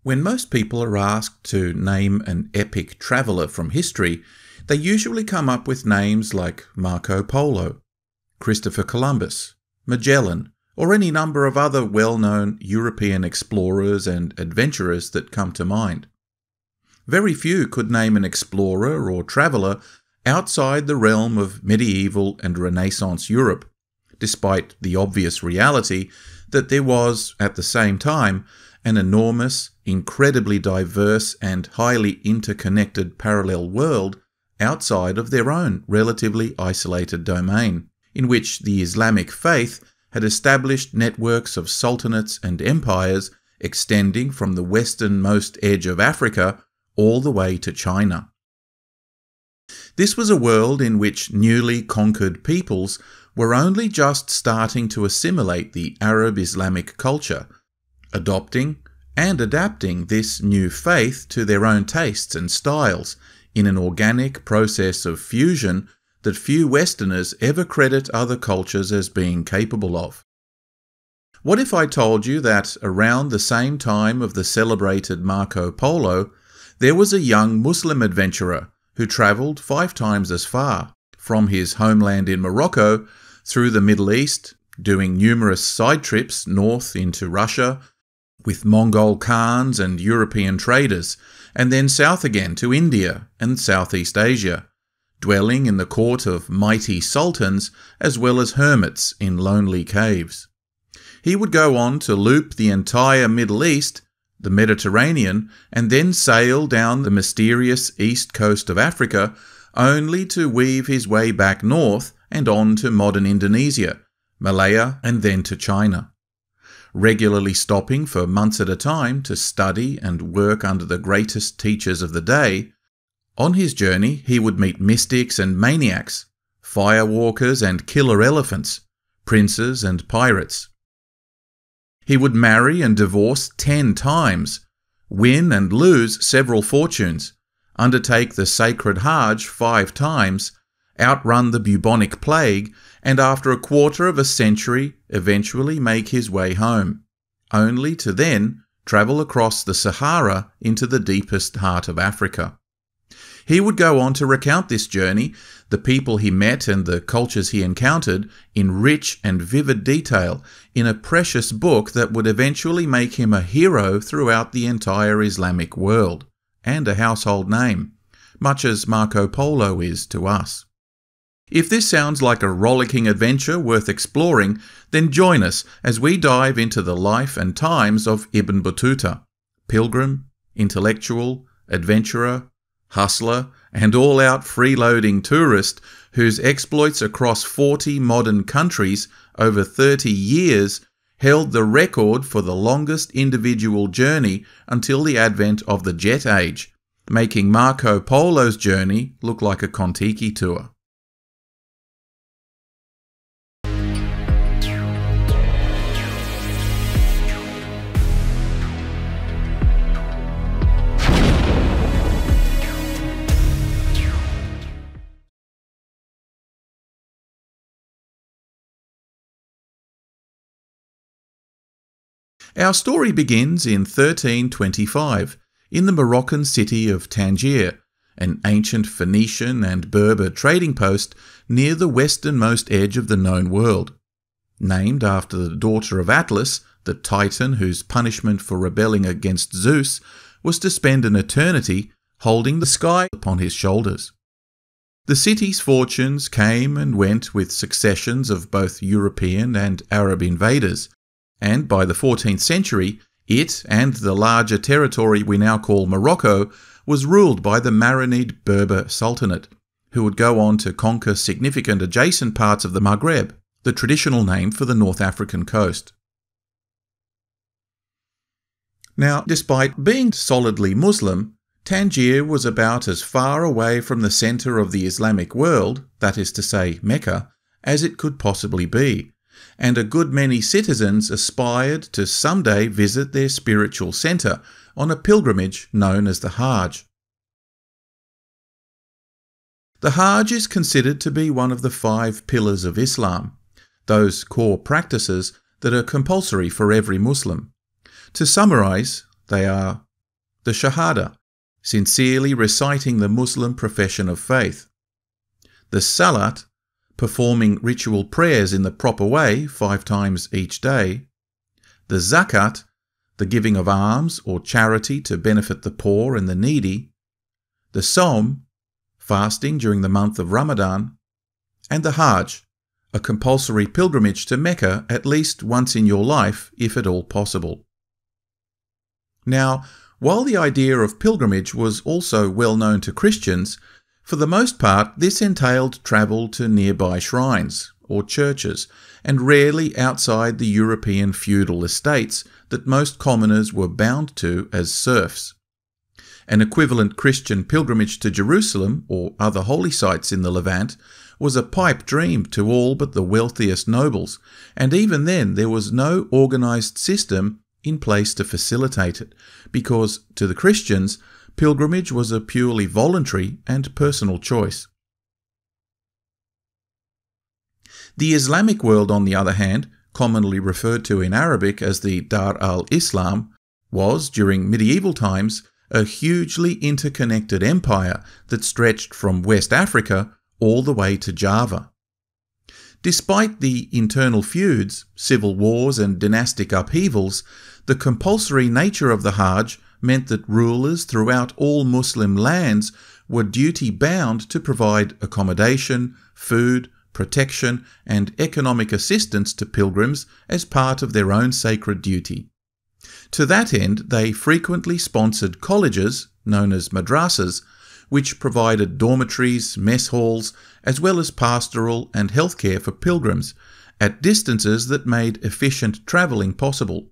When most people are asked to name an epic traveller from history, they usually come up with names like Marco Polo, Christopher Columbus, Magellan, or any number of other well-known European explorers and adventurers that come to mind. Very few could name an explorer or traveller outside the realm of medieval and Renaissance Europe, despite the obvious reality that there was, at the same time, an enormous, incredibly diverse and highly interconnected parallel world outside of their own relatively isolated domain, in which the Islamic faith had established networks of sultanates and empires extending from the westernmost edge of Africa all the way to China. This was a world in which newly conquered peoples were only just starting to assimilate the Arab-Islamic culture, adopting and adapting this new faith to their own tastes and styles in an organic process of fusion that few Westerners ever credit other cultures as being capable of. What if I told you that around the same time of the celebrated Marco Polo, there was a young Muslim adventurer who travelled 5 times as far, from his homeland in Morocco through the Middle East, doing numerous side trips north into Russia, with Mongol Khans and European traders, and then south again to India and Southeast Asia, dwelling in the court of mighty sultans as well as hermits in lonely caves. He would go on to loop the entire Middle East, the Mediterranean, and then sail down the mysterious east coast of Africa, only to weave his way back north and on to modern Indonesia, Malaya, and then to China, regularly stopping for months at a time to study and work under the greatest teachers of the day. On his journey, he would meet mystics and maniacs, firewalkers and killer elephants, princes and pirates. He would marry and divorce 10 times, win and lose several fortunes, undertake the sacred Hajj 5 times, outrun the bubonic plague, and after a quarter of a century eventually make his way home, only to then travel across the Sahara into the deepest heart of Africa. He would go on to recount this journey, the people he met and the cultures he encountered, in rich and vivid detail, in a precious book that would eventually make him a hero throughout the entire Islamic world, and a household name, much as Marco Polo is to us. If this sounds like a rollicking adventure worth exploring, then join us as we dive into the life and times of Ibn Battuta, pilgrim, intellectual, adventurer, hustler, and all-out freeloading tourist whose exploits across 40 modern countries over 30 years held the record for the longest individual journey until the advent of the jet age, making Marco Polo's journey look like a Kon-Tiki tour. Our story begins in 1325 in the Moroccan city of Tangier, an ancient Phoenician and Berber trading post near the westernmost edge of the known world. Named after the daughter of Atlas, the Titan whose punishment for rebelling against Zeus was to spend an eternity holding the sky upon his shoulders. The city's fortunes came and went with successions of both European and Arab invaders, and by the 14th century, it and the larger territory we now call Morocco was ruled by the Marinid Berber Sultanate, who would go on to conquer significant adjacent parts of the Maghreb, the traditional name for the North African coast. Now, despite being solidly Muslim, Tangier was about as far away from the centre of the Islamic world, that is to say Mecca, as it could possibly be, and a good many citizens aspired to someday visit their spiritual centre on a pilgrimage known as the Hajj. The Hajj is considered to be one of the 5 pillars of Islam, those core practices that are compulsory for every Muslim. To summarise, they are the Shahada, sincerely reciting the Muslim profession of faith, the Salat, performing ritual prayers in the proper way 5 times each day, the Zakat, the giving of alms or charity to benefit the poor and the needy, the Sawm, fasting during the month of Ramadan, and the Hajj, a compulsory pilgrimage to Mecca at least once in your life, if at all possible. Now, while the idea of pilgrimage was also well known to Christians, for the most part this entailed travel to nearby shrines or churches, and rarely outside the European feudal estates that most commoners were bound to as serfs. An equivalent Christian pilgrimage to Jerusalem or other holy sites in the Levant was a pipe dream to all but the wealthiest nobles, and even then there was no organised system in place to facilitate it, because to the Christians, pilgrimage was a purely voluntary and personal choice. The Islamic world, on the other hand, commonly referred to in Arabic as the Dar al-Islam, was, during medieval times, a hugely interconnected empire that stretched from West Africa all the way to Java. Despite the internal feuds, civil wars and dynastic upheavals, the compulsory nature of the Hajj meant that rulers throughout all Muslim lands were duty-bound to provide accommodation, food, protection, and economic assistance to pilgrims as part of their own sacred duty. To that end, they frequently sponsored colleges, known as madrasas, which provided dormitories, mess halls, as well as pastoral and healthcare for pilgrims, at distances that made efficient travelling possible.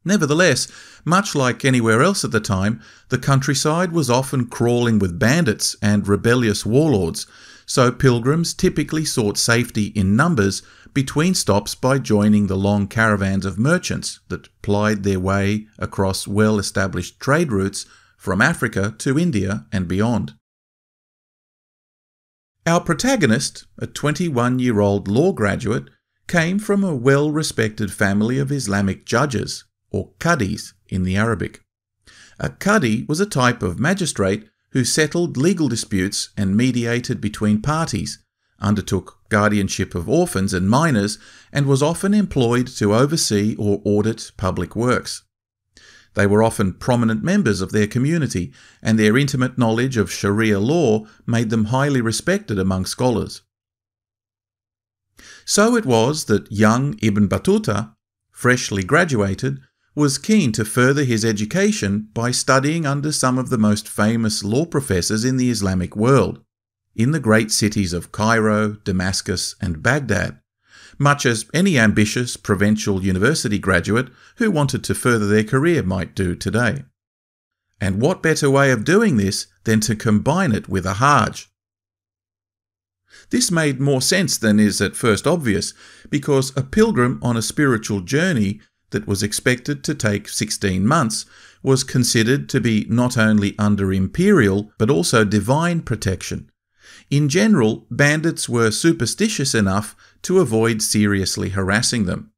Nevertheless, much like anywhere else at the time, the countryside was often crawling with bandits and rebellious warlords, so pilgrims typically sought safety in numbers between stops by joining the long caravans of merchants that plied their way across well-established trade routes from Africa to India and beyond. Our protagonist, a 21-year-old law graduate, came from a well-respected family of Islamic judges, or qadis in the Arabic. A qadi was a type of magistrate who settled legal disputes and mediated between parties, undertook guardianship of orphans and minors, and was often employed to oversee or audit public works. They were often prominent members of their community, and their intimate knowledge of Sharia law made them highly respected among scholars. So it was that young Ibn Battuta, freshly graduated, was keen to further his education by studying under some of the most famous law professors in the Islamic world, in the great cities of Cairo, Damascus, and Baghdad, much as any ambitious provincial university graduate who wanted to further their career might do today. And what better way of doing this than to combine it with a Hajj? This made more sense than is at first obvious, because a pilgrim on a spiritual journey that was expected to take 16 months was considered to be not only under imperial but also divine protection. In general, bandits were superstitious enough to avoid seriously harassing them.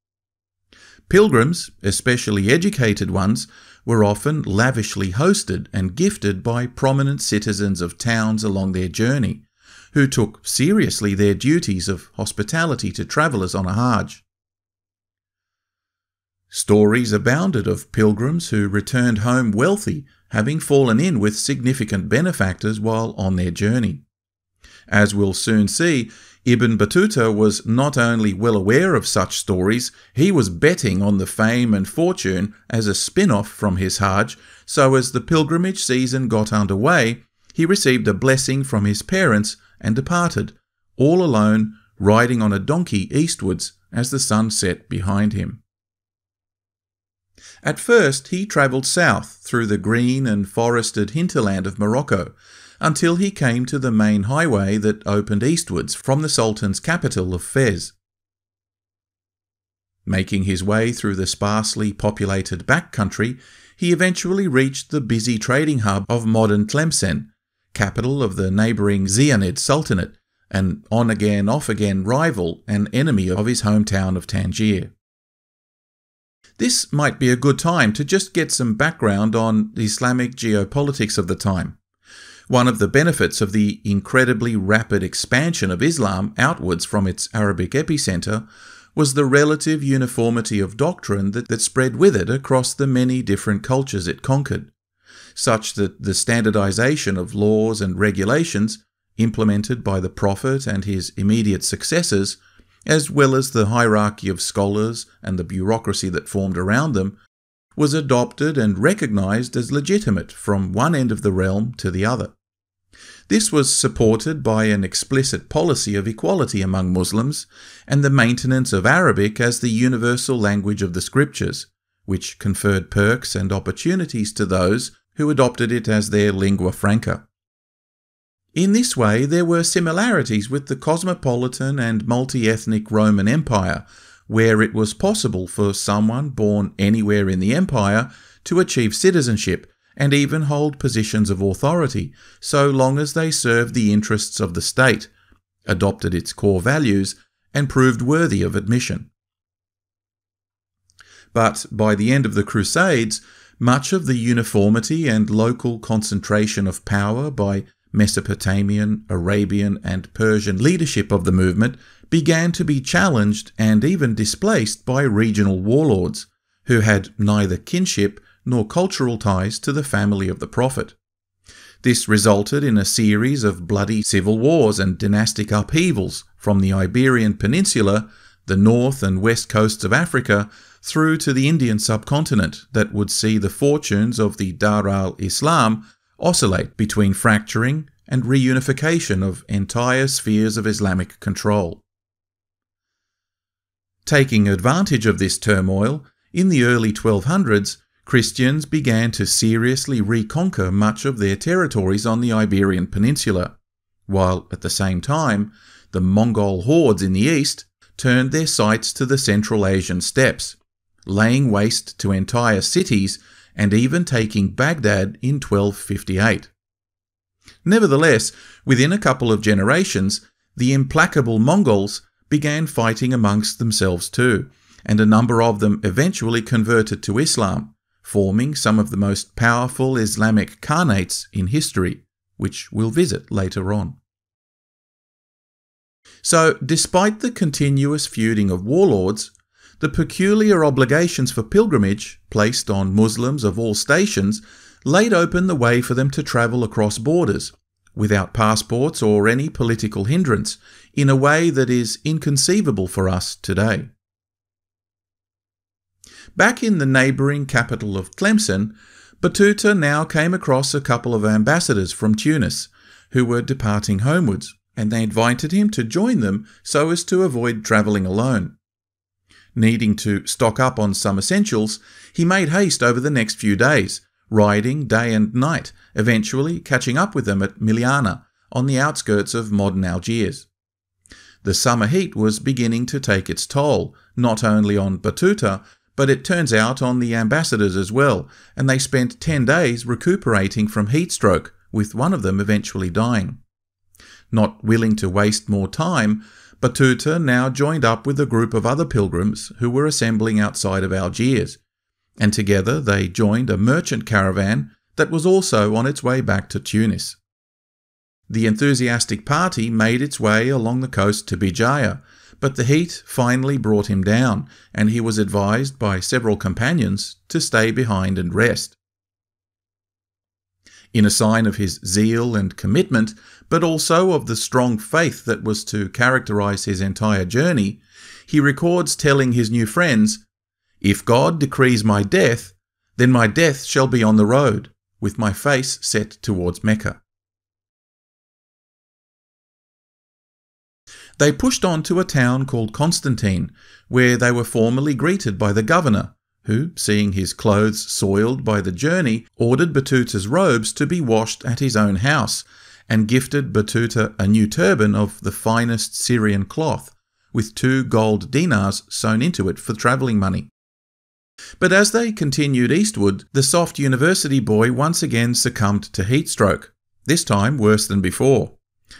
Pilgrims, especially educated ones, were often lavishly hosted and gifted by prominent citizens of towns along their journey, who took seriously their duties of hospitality to travellers on a Hajj. Stories abounded of pilgrims who returned home wealthy, having fallen in with significant benefactors while on their journey. As we'll soon see, Ibn Battuta was not only well aware of such stories, he was betting on the fame and fortune as a spin-off from his Hajj, so as the pilgrimage season got underway, he received a blessing from his parents and departed, all alone, riding on a donkey eastwards as the sun set behind him. At first, he travelled south through the green and forested hinterland of Morocco, until he came to the main highway that opened eastwards from the Sultan's capital of Fez. Making his way through the sparsely populated backcountry, he eventually reached the busy trading hub of modern Tlemcen, capital of the neighbouring Zianid Sultanate, an on-again, off-again rival and enemy of his hometown of Tangier. This might be a good time to just get some background on the Islamic geopolitics of the time. One of the benefits of the incredibly rapid expansion of Islam outwards from its Arabic epicenter was the relative uniformity of doctrine that spread with it across the many different cultures it conquered, such that the standardization of laws and regulations implemented by the Prophet and his immediate successors, as well as the hierarchy of scholars and the bureaucracy that formed around them, was adopted and recognized as legitimate from one end of the realm to the other. This was supported by an explicit policy of equality among Muslims and the maintenance of Arabic as the universal language of the scriptures, which conferred perks and opportunities to those who adopted it as their lingua franca. In this way, there were similarities with the cosmopolitan and multi-ethnic Roman Empire, where it was possible for someone born anywhere in the empire to achieve citizenship and even hold positions of authority, so long as they served the interests of the state, adopted its core values, and proved worthy of admission. But by the end of the Crusades, much of the uniformity and local concentration of power by Mesopotamian, Arabian, and Persian leadership of the movement began to be challenged and even displaced by regional warlords, who had neither kinship nor cultural ties to the family of the Prophet. This resulted in a series of bloody civil wars and dynastic upheavals from the Iberian Peninsula, the north and west coasts of Africa, through to the Indian subcontinent that would see the fortunes of the Dar al-Islam oscillate between fracturing and reunification of entire spheres of Islamic control. Taking advantage of this turmoil, in the early 1200s, Christians began to seriously reconquer much of their territories on the Iberian Peninsula, while at the same time, the Mongol hordes in the east turned their sights to the Central Asian steppes, laying waste to entire cities and even taking Baghdad in 1258. Nevertheless, within a couple of generations, the implacable Mongols began fighting amongst themselves too, and a number of them eventually converted to Islam, forming some of the most powerful Islamic Khanates in history, which we'll visit later on. So, despite the continuous feuding of warlords, the peculiar obligations for pilgrimage placed on Muslims of all stations laid open the way for them to travel across borders, without passports or any political hindrance, in a way that is inconceivable for us today. Back in the neighbouring capital of Tlemcen, Battuta now came across a couple of ambassadors from Tunis who were departing homewards, and they invited him to join them so as to avoid travelling alone. Needing to stock up on some essentials, he made haste over the next few days, riding day and night, eventually catching up with them at Miliana, on the outskirts of modern Algiers. The summer heat was beginning to take its toll, not only on Battuta, but it turns out on the ambassadors as well, and they spent 10 days recuperating from heat stroke, with one of them eventually dying. Not willing to waste more time, Battuta now joined up with a group of other pilgrims who were assembling outside of Algiers, and together they joined a merchant caravan that was also on its way back to Tunis. The enthusiastic party made its way along the coast to Bijaya, but the heat finally brought him down, and he was advised by several companions to stay behind and rest. In a sign of his zeal and commitment, but also of the strong faith that was to characterize his entire journey, he records telling his new friends, "If God decrees my death, then my death shall be on the road, with my face set towards Mecca." They pushed on to a town called Constantine, where they were formally greeted by the governor, who, seeing his clothes soiled by the journey, ordered Battuta's robes to be washed at his own house, and gifted Battuta a new turban of the finest Syrian cloth, with 2 gold dinars sewn into it for travelling money. But as they continued eastward, the soft university boy once again succumbed to heat stroke, this time worse than before.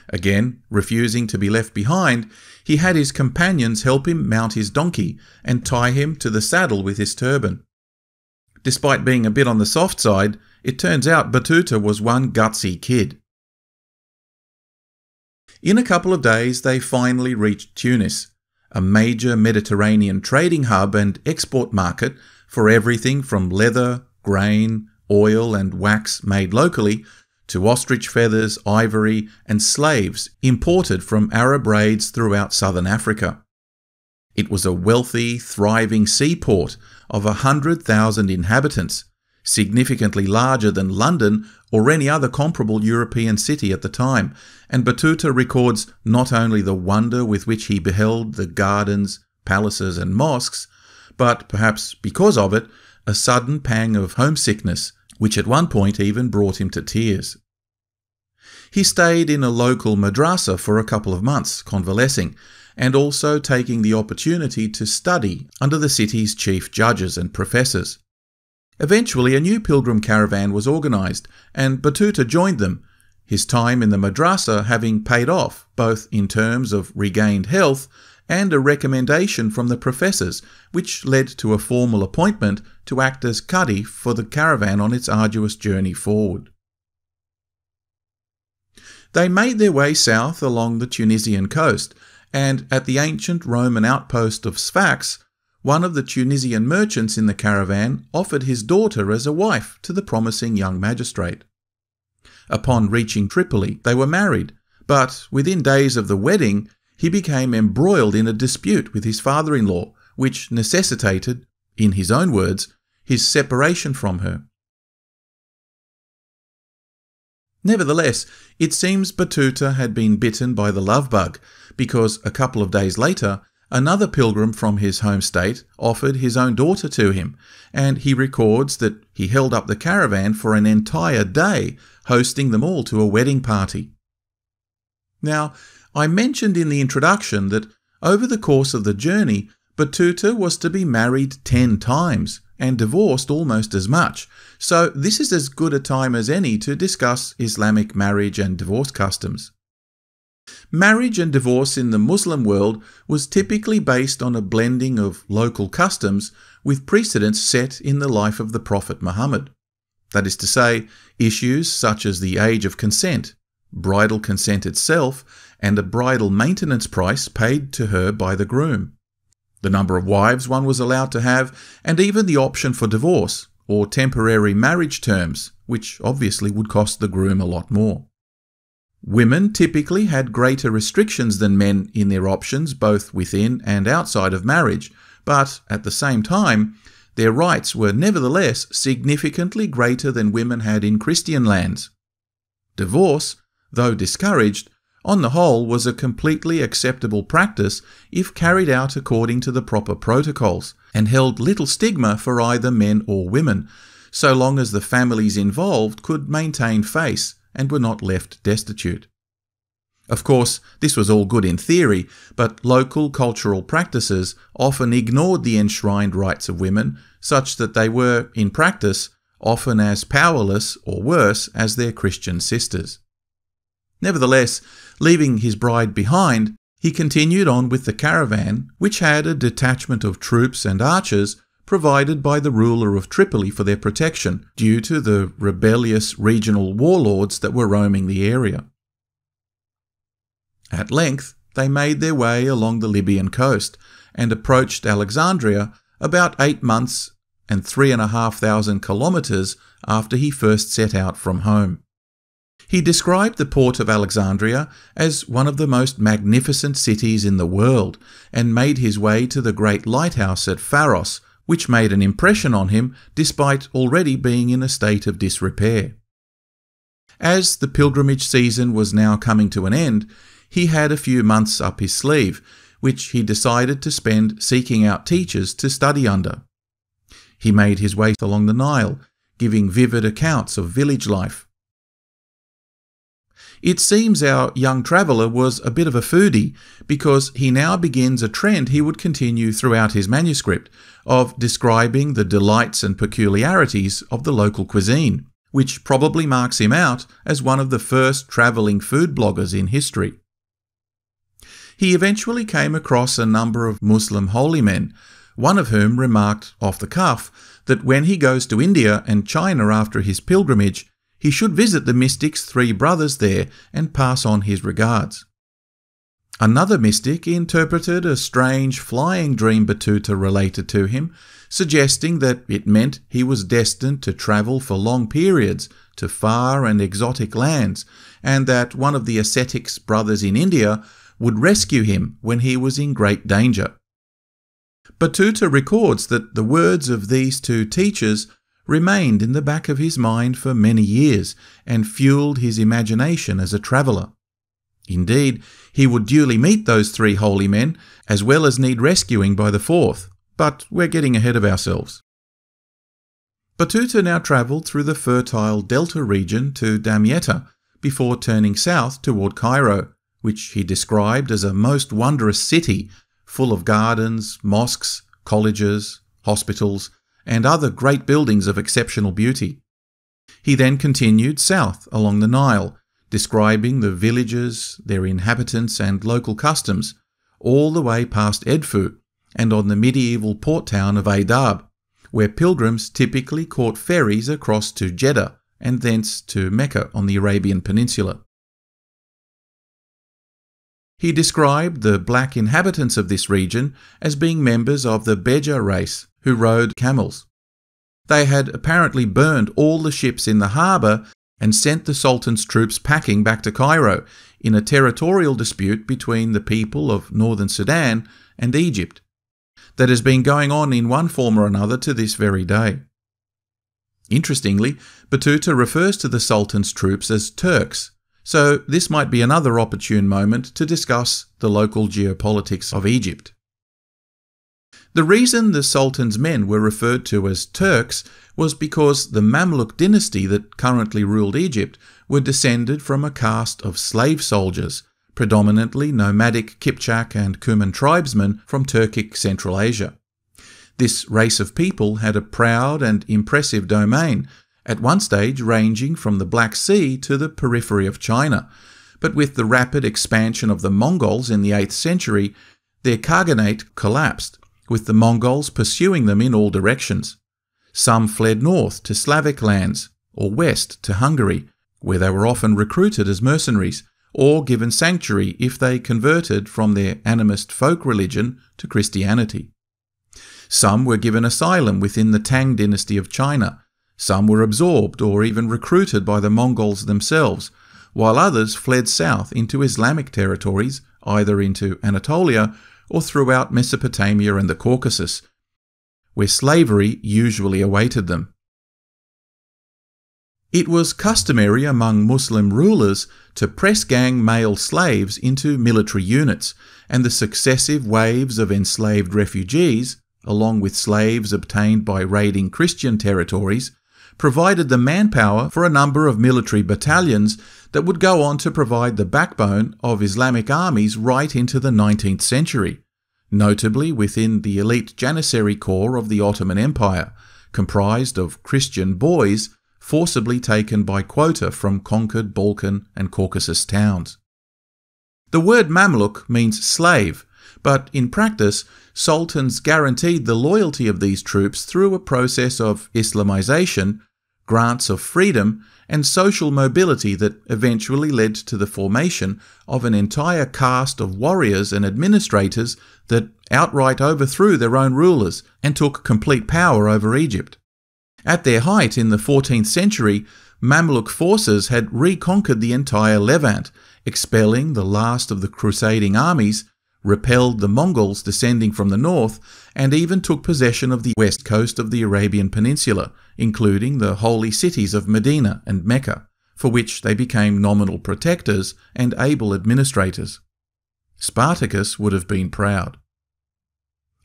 Again, refusing to be left behind, he had his companions help him mount his donkey and tie him to the saddle with his turban. Despite being a bit on the soft side, it turns out Battuta was one gutsy kid. In a couple of days, they finally reached Tunis, a major Mediterranean trading hub and export market for everything from leather, grain, oil and wax made locally to ostrich feathers, ivory and slaves imported from Arab raids throughout southern Africa. It was a wealthy, thriving seaport of 100,000 inhabitants, significantly larger than London or any other comparable European city at the time, and Battuta records not only the wonder with which he beheld the gardens, palaces and mosques, but perhaps because of it, a sudden pang of homesickness, which at one point even brought him to tears. He stayed in a local madrasa for a couple of months, convalescing, and also taking the opportunity to study under the city's chief judges and professors. Eventually, a new pilgrim caravan was organised, and Battuta joined them, his time in the madrasa having paid off, both in terms of regained health and a recommendation from the professors, which led to a formal appointment to act as Qadi for the caravan on its arduous journey forward. They made their way south along the Tunisian coast, and at the ancient Roman outpost of Sfax, one of the Tunisian merchants in the caravan offered his daughter as a wife to the promising young magistrate. Upon reaching Tripoli, they were married, but within days of the wedding, he became embroiled in a dispute with his father-in-law, which necessitated, in his own words, his separation from her. Nevertheless, it seems Battuta had been bitten by the love bug, because a couple of days later, another pilgrim from his home state offered his own daughter to him, and he records that he held up the caravan for an entire day, hosting them all to a wedding party. Now, I mentioned in the introduction that over the course of the journey, Battuta was to be married 10 times and divorced almost as much, so this is as good a time as any to discuss Islamic marriage and divorce customs. Marriage and divorce in the Muslim world was typically based on a blending of local customs with precedents set in the life of the Prophet Muhammad. That is to say, issues such as the age of consent, bridal consent itself, and a bridal maintenance price paid to her by the groom, the number of wives one was allowed to have, and even the option for divorce or temporary marriage terms, which obviously would cost the groom a lot more. Women typically had greater restrictions than men in their options both within and outside of marriage, but at the same time, their rights were nevertheless significantly greater than women had in Christian lands. Divorce, though discouraged, on the whole was a completely acceptable practice if carried out according to the proper protocols, and held little stigma for either men or women, so long as the families involved could maintain face and were not left destitute. Of course, this was all good in theory, but local cultural practices often ignored the enshrined rights of women, such that they were, in practice, often as powerless or worse as their Christian sisters. Nevertheless, leaving his bride behind, he continued on with the caravan, which had a detachment of troops and archers provided by the ruler of Tripoli for their protection, due to the rebellious regional warlords that were roaming the area. At length, they made their way along the Libyan coast and approached Alexandria about 8 months and 3,500 kilometers after he first set out from home. He described the port of Alexandria as one of the most magnificent cities in the world, and made his way to the great lighthouse at Pharos, which made an impression on him despite already being in a state of disrepair. As the pilgrimage season was now coming to an end, he had a few months up his sleeve, which he decided to spend seeking out teachers to study under. He made his way along the Nile, giving vivid accounts of village life. It seems our young traveller was a bit of a foodie, because he now begins a trend he would continue throughout his manuscript of describing the delights and peculiarities of the local cuisine, which probably marks him out as one of the first travelling food bloggers in history. He eventually came across a number of Muslim holy men, one of whom remarked off the cuff that when he goes to India and China after his pilgrimage, he should visit the mystics' three brothers there and pass on his regards. Another mystic interpreted a strange flying dream Battuta related to him, suggesting that it meant he was destined to travel for long periods to far and exotic lands, and that one of the ascetics' brothers in India would rescue him when he was in great danger. Battuta records that the words of these two teachers remained in the back of his mind for many years and fueled his imagination as a traveller. Indeed, he would duly meet those three holy men, as well as need rescuing by the fourth, but we're getting ahead of ourselves. Battuta now travelled through the fertile delta region to Damietta before turning south toward Cairo, which he described as a most wondrous city full of gardens, mosques, colleges, hospitals, and other great buildings of exceptional beauty. He then continued south along the Nile, describing the villages, their inhabitants and local customs, all the way past Edfu and on the medieval port town of Adab, where pilgrims typically caught ferries across to Jeddah and thence to Mecca on the Arabian Peninsula. He described the black inhabitants of this region as being members of the Beja race who rode camels. They had apparently burned all the ships in the harbour and sent the Sultan's troops packing back to Cairo in a territorial dispute between the people of northern Sudan and Egypt that has been going on in one form or another to this very day. Interestingly, Battuta refers to the Sultan's troops as Turks, so this might be another opportune moment to discuss the local geopolitics of Egypt. The reason the Sultan's men were referred to as Turks was because the Mamluk dynasty that currently ruled Egypt were descended from a caste of slave soldiers, predominantly nomadic Kipchak and Cuman tribesmen from Turkic Central Asia. This race of people had a proud and impressive domain, at one stage ranging from the Black Sea to the periphery of China, but with the rapid expansion of the Mongols in the 8th century, their Khaganate collapsed, with the Mongols pursuing them in all directions. Some fled north to Slavic lands, or west to Hungary, where they were often recruited as mercenaries, or given sanctuary if they converted from their animist folk religion to Christianity. Some were given asylum within the Tang Dynasty of China, some were absorbed or even recruited by the Mongols themselves, while others fled south into Islamic territories, either into Anatolia or throughout Mesopotamia and the Caucasus, where slavery usually awaited them. It was customary among Muslim rulers to press gang male slaves into military units, and the successive waves of enslaved refugees, along with slaves obtained by raiding Christian territories, provided the manpower for a number of military battalions that would go on to provide the backbone of Islamic armies right into the 19th century, notably within the elite Janissary Corps of the Ottoman Empire, comprised of Christian boys forcibly taken by quota from conquered Balkan and Caucasus towns. The word Mamluk means slave, but in practice, sultans guaranteed the loyalty of these troops through a process of Islamization, grants of freedom, and social mobility that eventually led to the formation of an entire caste of warriors and administrators that outright overthrew their own rulers and took complete power over Egypt. At their height in the 14th century, Mamluk forces had reconquered the entire Levant, expelling the last of the crusading armies, repelled the Mongols descending from the north, and even took possession of the west coast of the Arabian Peninsula, including the holy cities of Medina and Mecca, for which they became nominal protectors and able administrators. Spartacus would have been proud.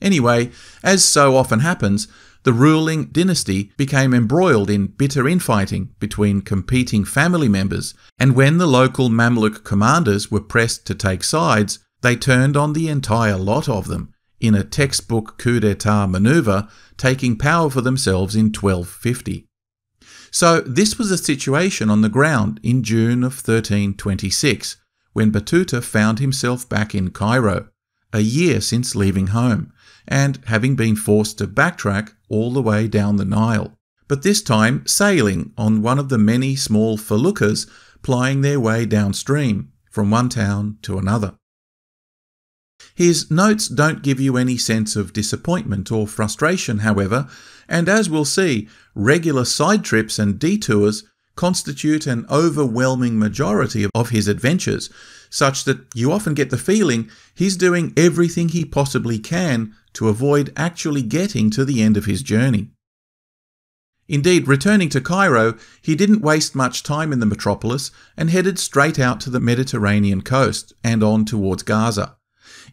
Anyway, as so often happens, the ruling dynasty became embroiled in bitter infighting between competing family members, and when the local Mamluk commanders were pressed to take sides, they turned on the entire lot of them, in a textbook coup d'etat maneuver, taking power for themselves in 1250. So this was a situation on the ground in June of 1326, when Battuta found himself back in Cairo, a year since leaving home, and having been forced to backtrack all the way down the Nile, but this time sailing on one of the many small feluccas plying their way downstream from one town to another. His notes don't give you any sense of disappointment or frustration, however, and as we'll see, regular side trips and detours constitute an overwhelming majority of his adventures, such that you often get the feeling he's doing everything he possibly can to avoid actually getting to the end of his journey. Indeed, returning to Cairo, he didn't waste much time in the metropolis and headed straight out to the Mediterranean coast and on towards Gaza.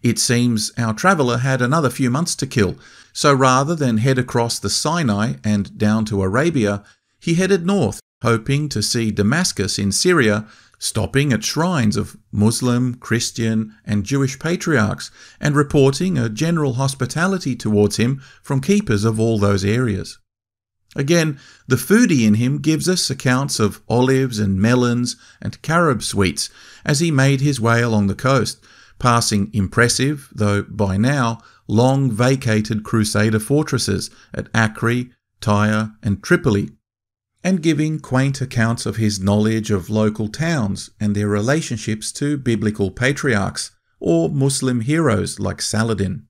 It seems our traveller had another few months to kill, so rather than head across the Sinai and down to Arabia, he headed north, hoping to see Damascus in Syria, stopping at shrines of Muslim, Christian and Jewish patriarchs, and reporting a general hospitality towards him from keepers of all those areas. Again, the foodie in him gives us accounts of olives and melons and carob sweets as he made his way along the coast, passing impressive, though by now long vacated Crusader fortresses at Acre, Tyre and Tripoli, and giving quaint accounts of his knowledge of local towns and their relationships to biblical patriarchs or Muslim heroes like Saladin.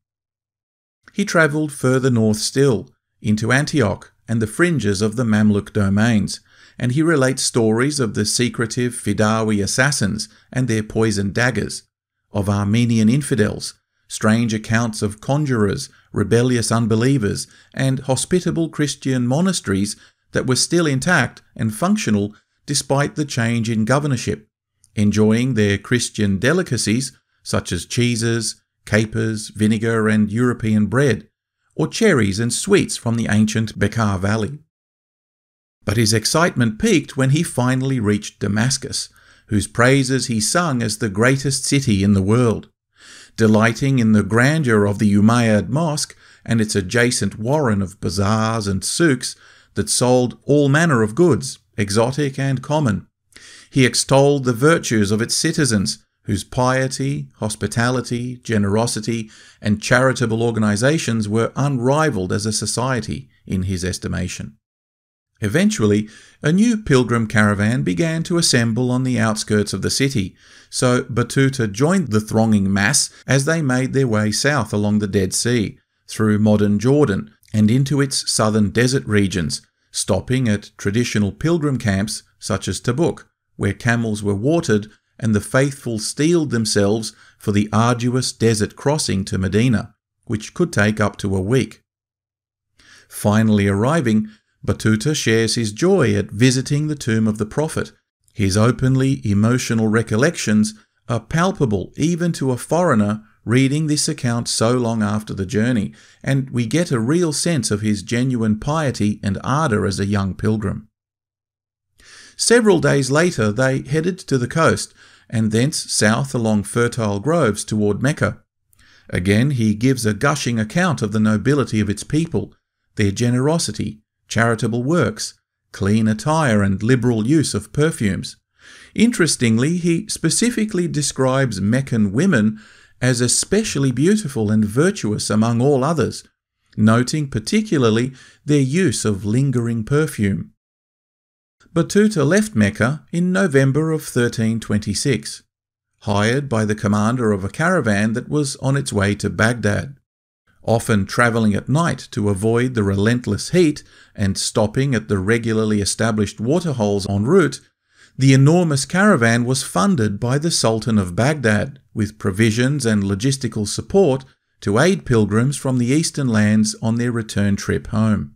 He travelled further north still, into Antioch and the fringes of the Mamluk domains, and he relates stories of the secretive Fidawi assassins and their poisoned daggers, of Armenian infidels, strange accounts of conjurers, rebellious unbelievers, and hospitable Christian monasteries that were still intact and functional despite the change in governorship, enjoying their Christian delicacies such as cheeses, capers, vinegar and European bread, or cherries and sweets from the ancient Bekaa Valley. But his excitement peaked when he finally reached Damascus, whose praises he sung as the greatest city in the world, delighting in the grandeur of the Umayyad Mosque and its adjacent warren of bazaars and souks that sold all manner of goods, exotic and common. He extolled the virtues of its citizens, whose piety, hospitality, generosity, and charitable organizations were unrivaled as a society in his estimation. Eventually, a new pilgrim caravan began to assemble on the outskirts of the city, so Battuta joined the thronging mass as they made their way south along the Dead Sea, through modern Jordan, and into its southern desert regions, stopping at traditional pilgrim camps such as Tabuk, where camels were watered and the faithful steeled themselves for the arduous desert crossing to Medina, which could take up to a week. Finally arriving, Battuta shares his joy at visiting the tomb of the Prophet. His openly emotional recollections are palpable even to a foreigner reading this account so long after the journey, and we get a real sense of his genuine piety and ardour as a young pilgrim. Several days later they headed to the coast, and thence south along fertile groves toward Mecca. Again he gives a gushing account of the nobility of its people, their generosity, charitable works, clean attire and liberal use of perfumes. Interestingly, he specifically describes Meccan women as especially beautiful and virtuous among all others, noting particularly their use of lingering perfume. Battuta left Mecca in November of 1326, hired by the commander of a caravan that was on its way to Baghdad. Often travelling at night to avoid the relentless heat and stopping at the regularly established waterholes en route, the enormous caravan was funded by the Sultan of Baghdad with provisions and logistical support to aid pilgrims from the eastern lands on their return trip home.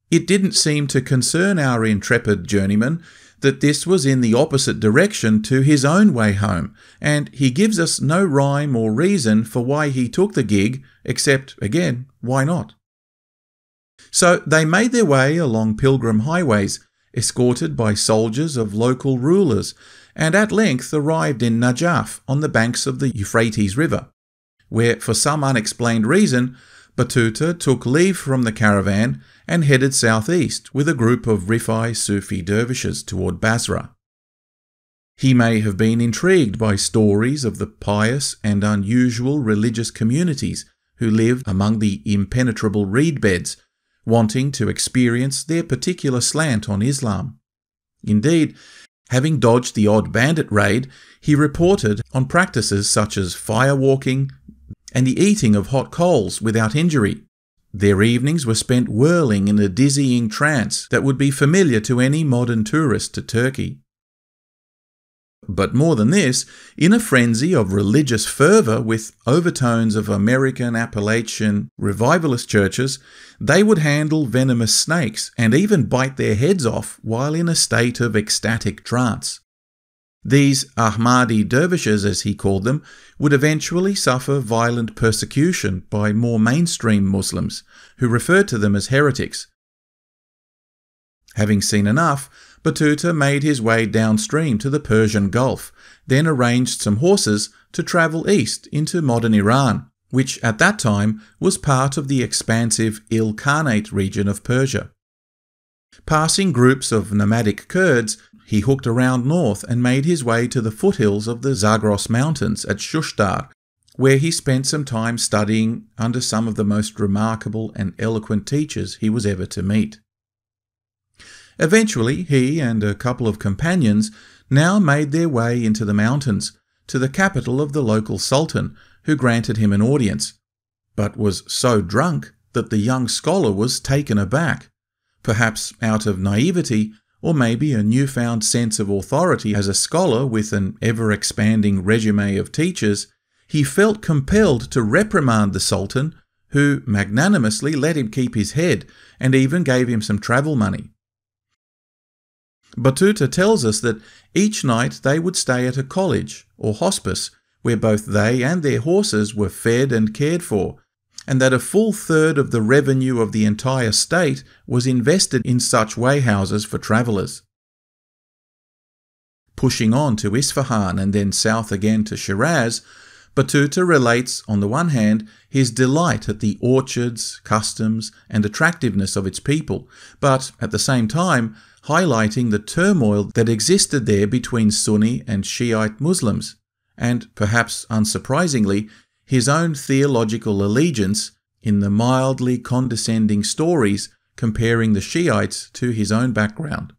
It didn't seem to concern our intrepid journeyman that this was in the opposite direction to his own way home, and he gives us no rhyme or reason for why he took the gig, except, again, why not? So they made their way along pilgrim highways, escorted by soldiers of local rulers, and at length arrived in Najaf on the banks of the Euphrates River, where, for some unexplained reason, Battuta took leave from the caravan and headed southeast with a group of Rifai Sufi dervishes toward Basra. He may have been intrigued by stories of the pious and unusual religious communities who live among the impenetrable reed beds, wanting to experience their particular slant on Islam. Indeed, having dodged the odd bandit raid, he reported on practices such as firewalking and the eating of hot coals without injury. Their evenings were spent whirling in a dizzying trance that would be familiar to any modern tourist to Turkey. But more than this, in a frenzy of religious fervour with overtones of American Appalachian revivalist churches, they would handle venomous snakes and even bite their heads off while in a state of ecstatic trance. These Ahmadi dervishes, as he called them, would eventually suffer violent persecution by more mainstream Muslims, who referred to them as heretics. Having seen enough, Battuta made his way downstream to the Persian Gulf, then arranged some horses to travel east into modern Iran, which at that time was part of the expansive Ilkhanate region of Persia. Passing groups of nomadic Kurds, he hooked around north and made his way to the foothills of the Zagros Mountains at Shushtar, where he spent some time studying under some of the most remarkable and eloquent teachers he was ever to meet. Eventually, he and a couple of companions now made their way into the mountains, to the capital of the local sultan, who granted him an audience, but was so drunk that the young scholar was taken aback, perhaps out of naivety or maybe a newfound sense of authority as a scholar with an ever-expanding resume of teachers. He felt compelled to reprimand the sultan, who magnanimously let him keep his head and even gave him some travel money. Battuta tells us that each night they would stay at a college or hospice where both they and their horses were fed and cared for, and that a full third of the revenue of the entire state was invested in such wayhouses for travellers. Pushing on to Isfahan and then south again to Shiraz, Battuta relates, on the one hand, his delight at the orchards, customs, and attractiveness of its people, but at the same time highlighting the turmoil that existed there between Sunni and Shiite Muslims, and, perhaps unsurprisingly, his own theological allegiance in the mildly condescending stories comparing the Shiites to his own background.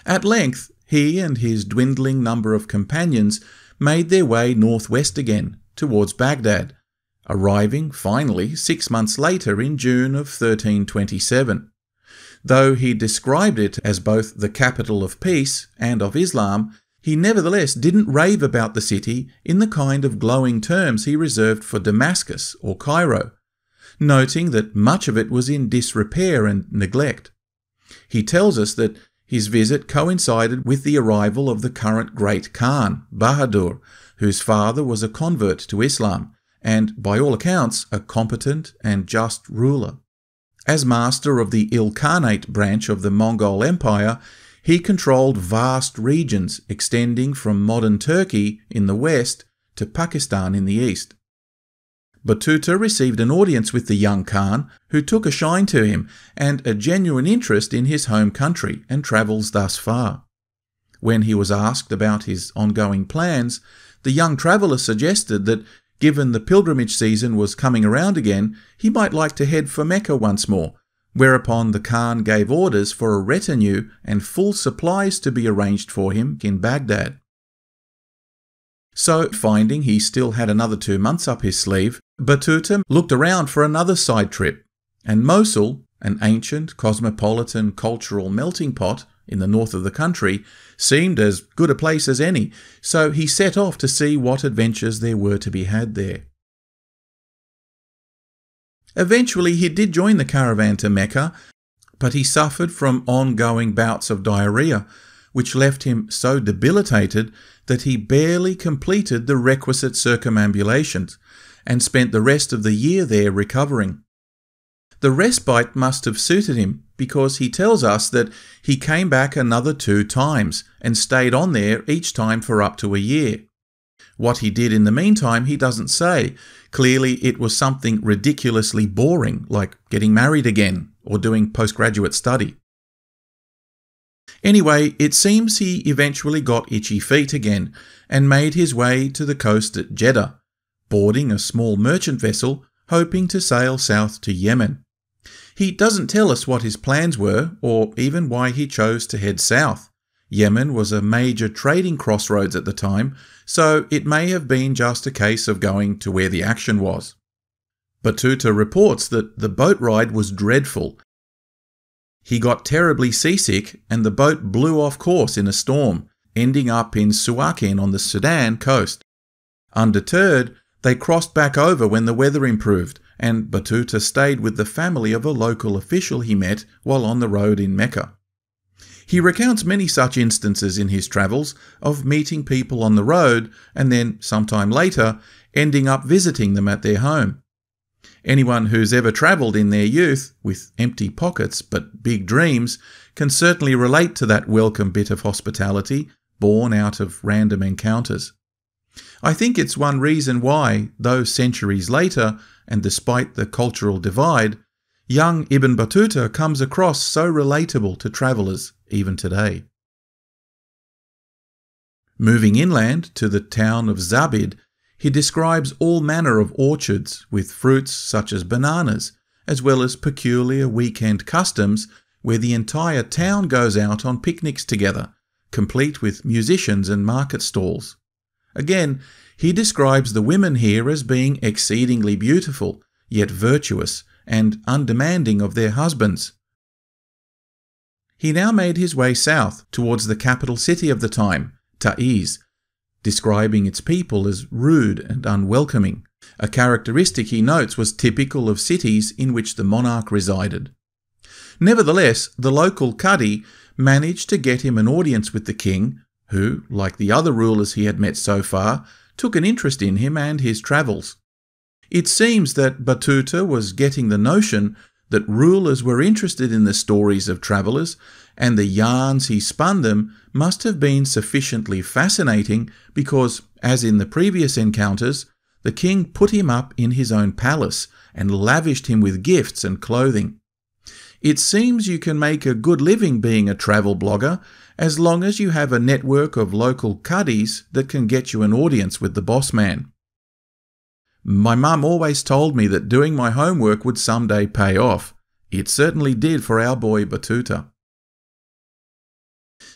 At length, he and his dwindling number of companions made their way northwest again, towards Baghdad, arriving finally 6 months later in June of 1327. Though he described it as both the capital of peace and of Islam, he nevertheless didn't rave about the city in the kind of glowing terms he reserved for Damascus or Cairo, noting that much of it was in disrepair and neglect. He tells us that his visit coincided with the arrival of the current great Khan, Bahadur, whose father was a convert to Islam and, by all accounts, a competent and just ruler. As master of the Ilkhanate branch of the Mongol Empire, he controlled vast regions extending from modern Turkey in the west to Pakistan in the east. Battuta received an audience with the young Khan, who took a shine to him and a genuine interest in his home country and travels thus far. When he was asked about his ongoing plans, the young traveller suggested that, given the pilgrimage season was coming around again, he might like to head for Mecca once more, whereupon the Khan gave orders for a retinue and full supplies to be arranged for him in Baghdad. So, finding he still had another 2 months up his sleeve, Battuta looked around for another side trip, and Mosul, an ancient cosmopolitan cultural melting pot in the north of the country, seemed as good a place as any, so he set off to see what adventures there were to be had there. Eventually he did join the caravan to Mecca, but he suffered from ongoing bouts of diarrhea, which left him so debilitated that he barely completed the requisite circumambulations and spent the rest of the year there recovering. The respite must have suited him, because he tells us that he came back another 2 times and stayed on there each time for up to a year. What he did in the meantime, he doesn't say. Clearly, it was something ridiculously boring, like getting married again or doing postgraduate study. Anyway, it seems he eventually got itchy feet again and made his way to the coast at Jeddah, boarding a small merchant vessel, hoping to sail south to Yemen. He doesn't tell us what his plans were, or even why he chose to head south. Yemen was a major trading crossroads at the time, so it may have been just a case of going to where the action was. Battuta reports that the boat ride was dreadful. He got terribly seasick and the boat blew off course in a storm, ending up in Suakin on the Sudan coast. Undeterred, they crossed back over when the weather improved, and Battuta stayed with the family of a local official he met while on the road in Mecca. He recounts many such instances in his travels of meeting people on the road and then, sometime later, ending up visiting them at their home. Anyone who's ever travelled in their youth, with empty pockets but big dreams, can certainly relate to that welcome bit of hospitality born out of random encounters. I think it's one reason why, though centuries later, and despite the cultural divide, young Ibn Battuta comes across so relatable to travellers even today. Moving inland to the town of Zabid, he describes all manner of orchards with fruits such as bananas, as well as peculiar weekend customs where the entire town goes out on picnics together, complete with musicians and market stalls. Again, he describes the women here as being exceedingly beautiful, yet virtuous and undemanding of their husbands. He now made his way south towards the capital city of the time, Ta'iz, describing its people as rude and unwelcoming, a characteristic he notes was typical of cities in which the monarch resided. Nevertheless, the local Qadi managed to get him an audience with the king, who, like the other rulers he had met so far, took an interest in him and his travels. It seems that Battuta was getting the notion that rulers were interested in the stories of travellers, and the yarns he spun them must have been sufficiently fascinating because, as in the previous encounters, the king put him up in his own palace and lavished him with gifts and clothing. It seems you can make a good living being a travel blogger as long as you have a network of local Qadis that can get you an audience with the boss man. My mum always told me that doing my homework would someday pay off. It certainly did for our boy Battuta.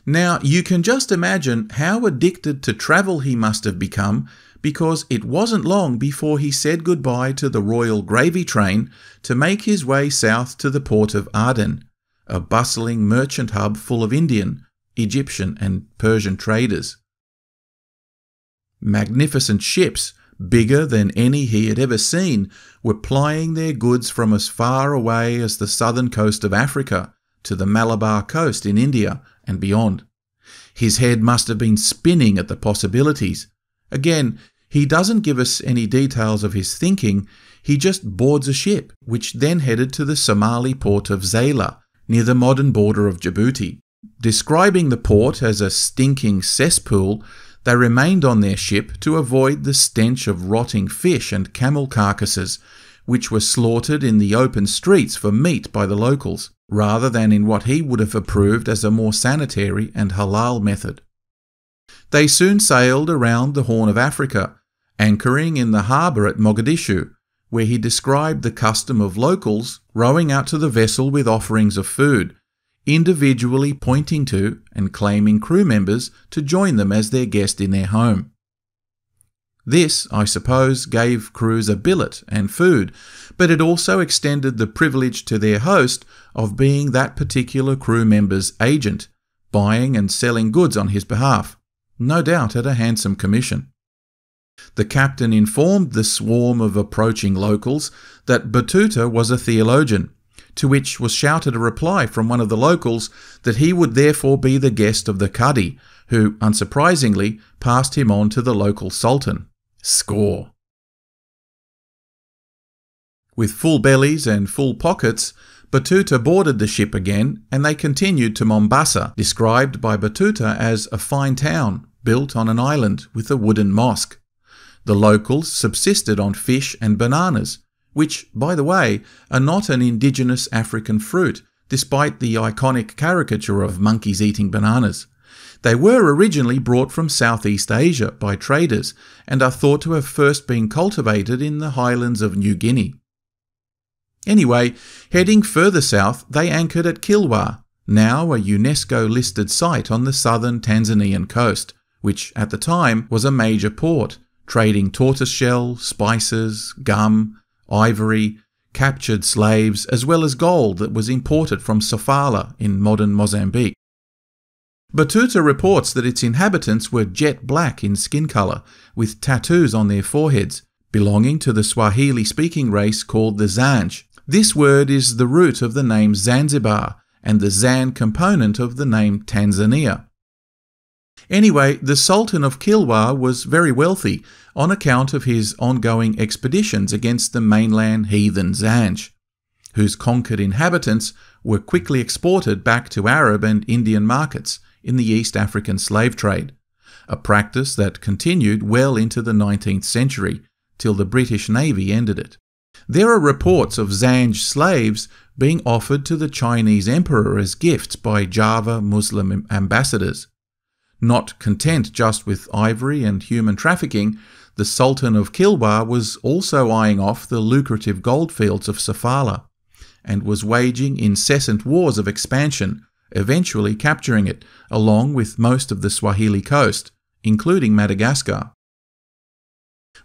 Now, you can just imagine how addicted to travel he must have become, because it wasn't long before he said goodbye to the royal gravy train to make his way south to the port of Aden, a bustling merchant hub full of Indian, Egyptian and Persian traders. Magnificent ships, bigger than any he had ever seen, were plying their goods from as far away as the southern coast of Africa to the Malabar coast in India and beyond. His head must have been spinning at the possibilities. Again, he doesn't give us any details of his thinking, he just boards a ship, which then headed to the Somali port of Zayla, near the modern border of Djibouti. Describing the port as a stinking cesspool, they remained on their ship to avoid the stench of rotting fish and camel carcasses, which were slaughtered in the open streets for meat by the locals, rather than in what he would have approved as a more sanitary and halal method. They soon sailed around the Horn of Africa, anchoring in the harbour at Mogadishu, where he described the custom of locals rowing out to the vessel with offerings of food, individually pointing to and claiming crew members to join them as their guest in their home. This, I suppose, gave crews a billet and food, but it also extended the privilege to their host of being that particular crew member's agent, buying and selling goods on his behalf, no doubt at a handsome commission. The captain informed the swarm of approaching locals that Battuta was a theologian, to which was shouted a reply from one of the locals that he would therefore be the guest of the Qadi, who, unsurprisingly, passed him on to the local sultan. Score. With full bellies and full pockets, Battuta boarded the ship again, and they continued to Mombasa, described by Battuta as a fine town built on an island with a wooden mosque. The locals subsisted on fish and bananas, which, by the way, are not an indigenous African fruit, despite the iconic caricature of monkeys eating bananas. They were originally brought from Southeast Asia by traders and are thought to have first been cultivated in the highlands of New Guinea. Anyway, heading further south, they anchored at Kilwa, now a UNESCO-listed site on the southern Tanzanian coast, which at the time was a major port, trading tortoiseshell, spices, gum, ivory, captured slaves, as well as gold that was imported from Sofala in modern Mozambique. Battuta reports that its inhabitants were jet black in skin colour, with tattoos on their foreheads, belonging to the Swahili-speaking race called the Zanj. This word is the root of the name Zanzibar and the Zan component of the name Tanzania. Anyway, the Sultan of Kilwa was very wealthy on account of his ongoing expeditions against the mainland heathen Zanj, whose conquered inhabitants were quickly exported back to Arab and Indian markets in the East African slave trade, a practice that continued well into the 19th century, till the British Navy ended it. There are reports of Zanj slaves being offered to the Chinese emperor as gifts by Java Muslim ambassadors. Not content just with ivory and human trafficking, the Sultan of Kilwa was also eyeing off the lucrative goldfields of Sofala, and was waging incessant wars of expansion, eventually capturing it, along with most of the Swahili coast, including Madagascar.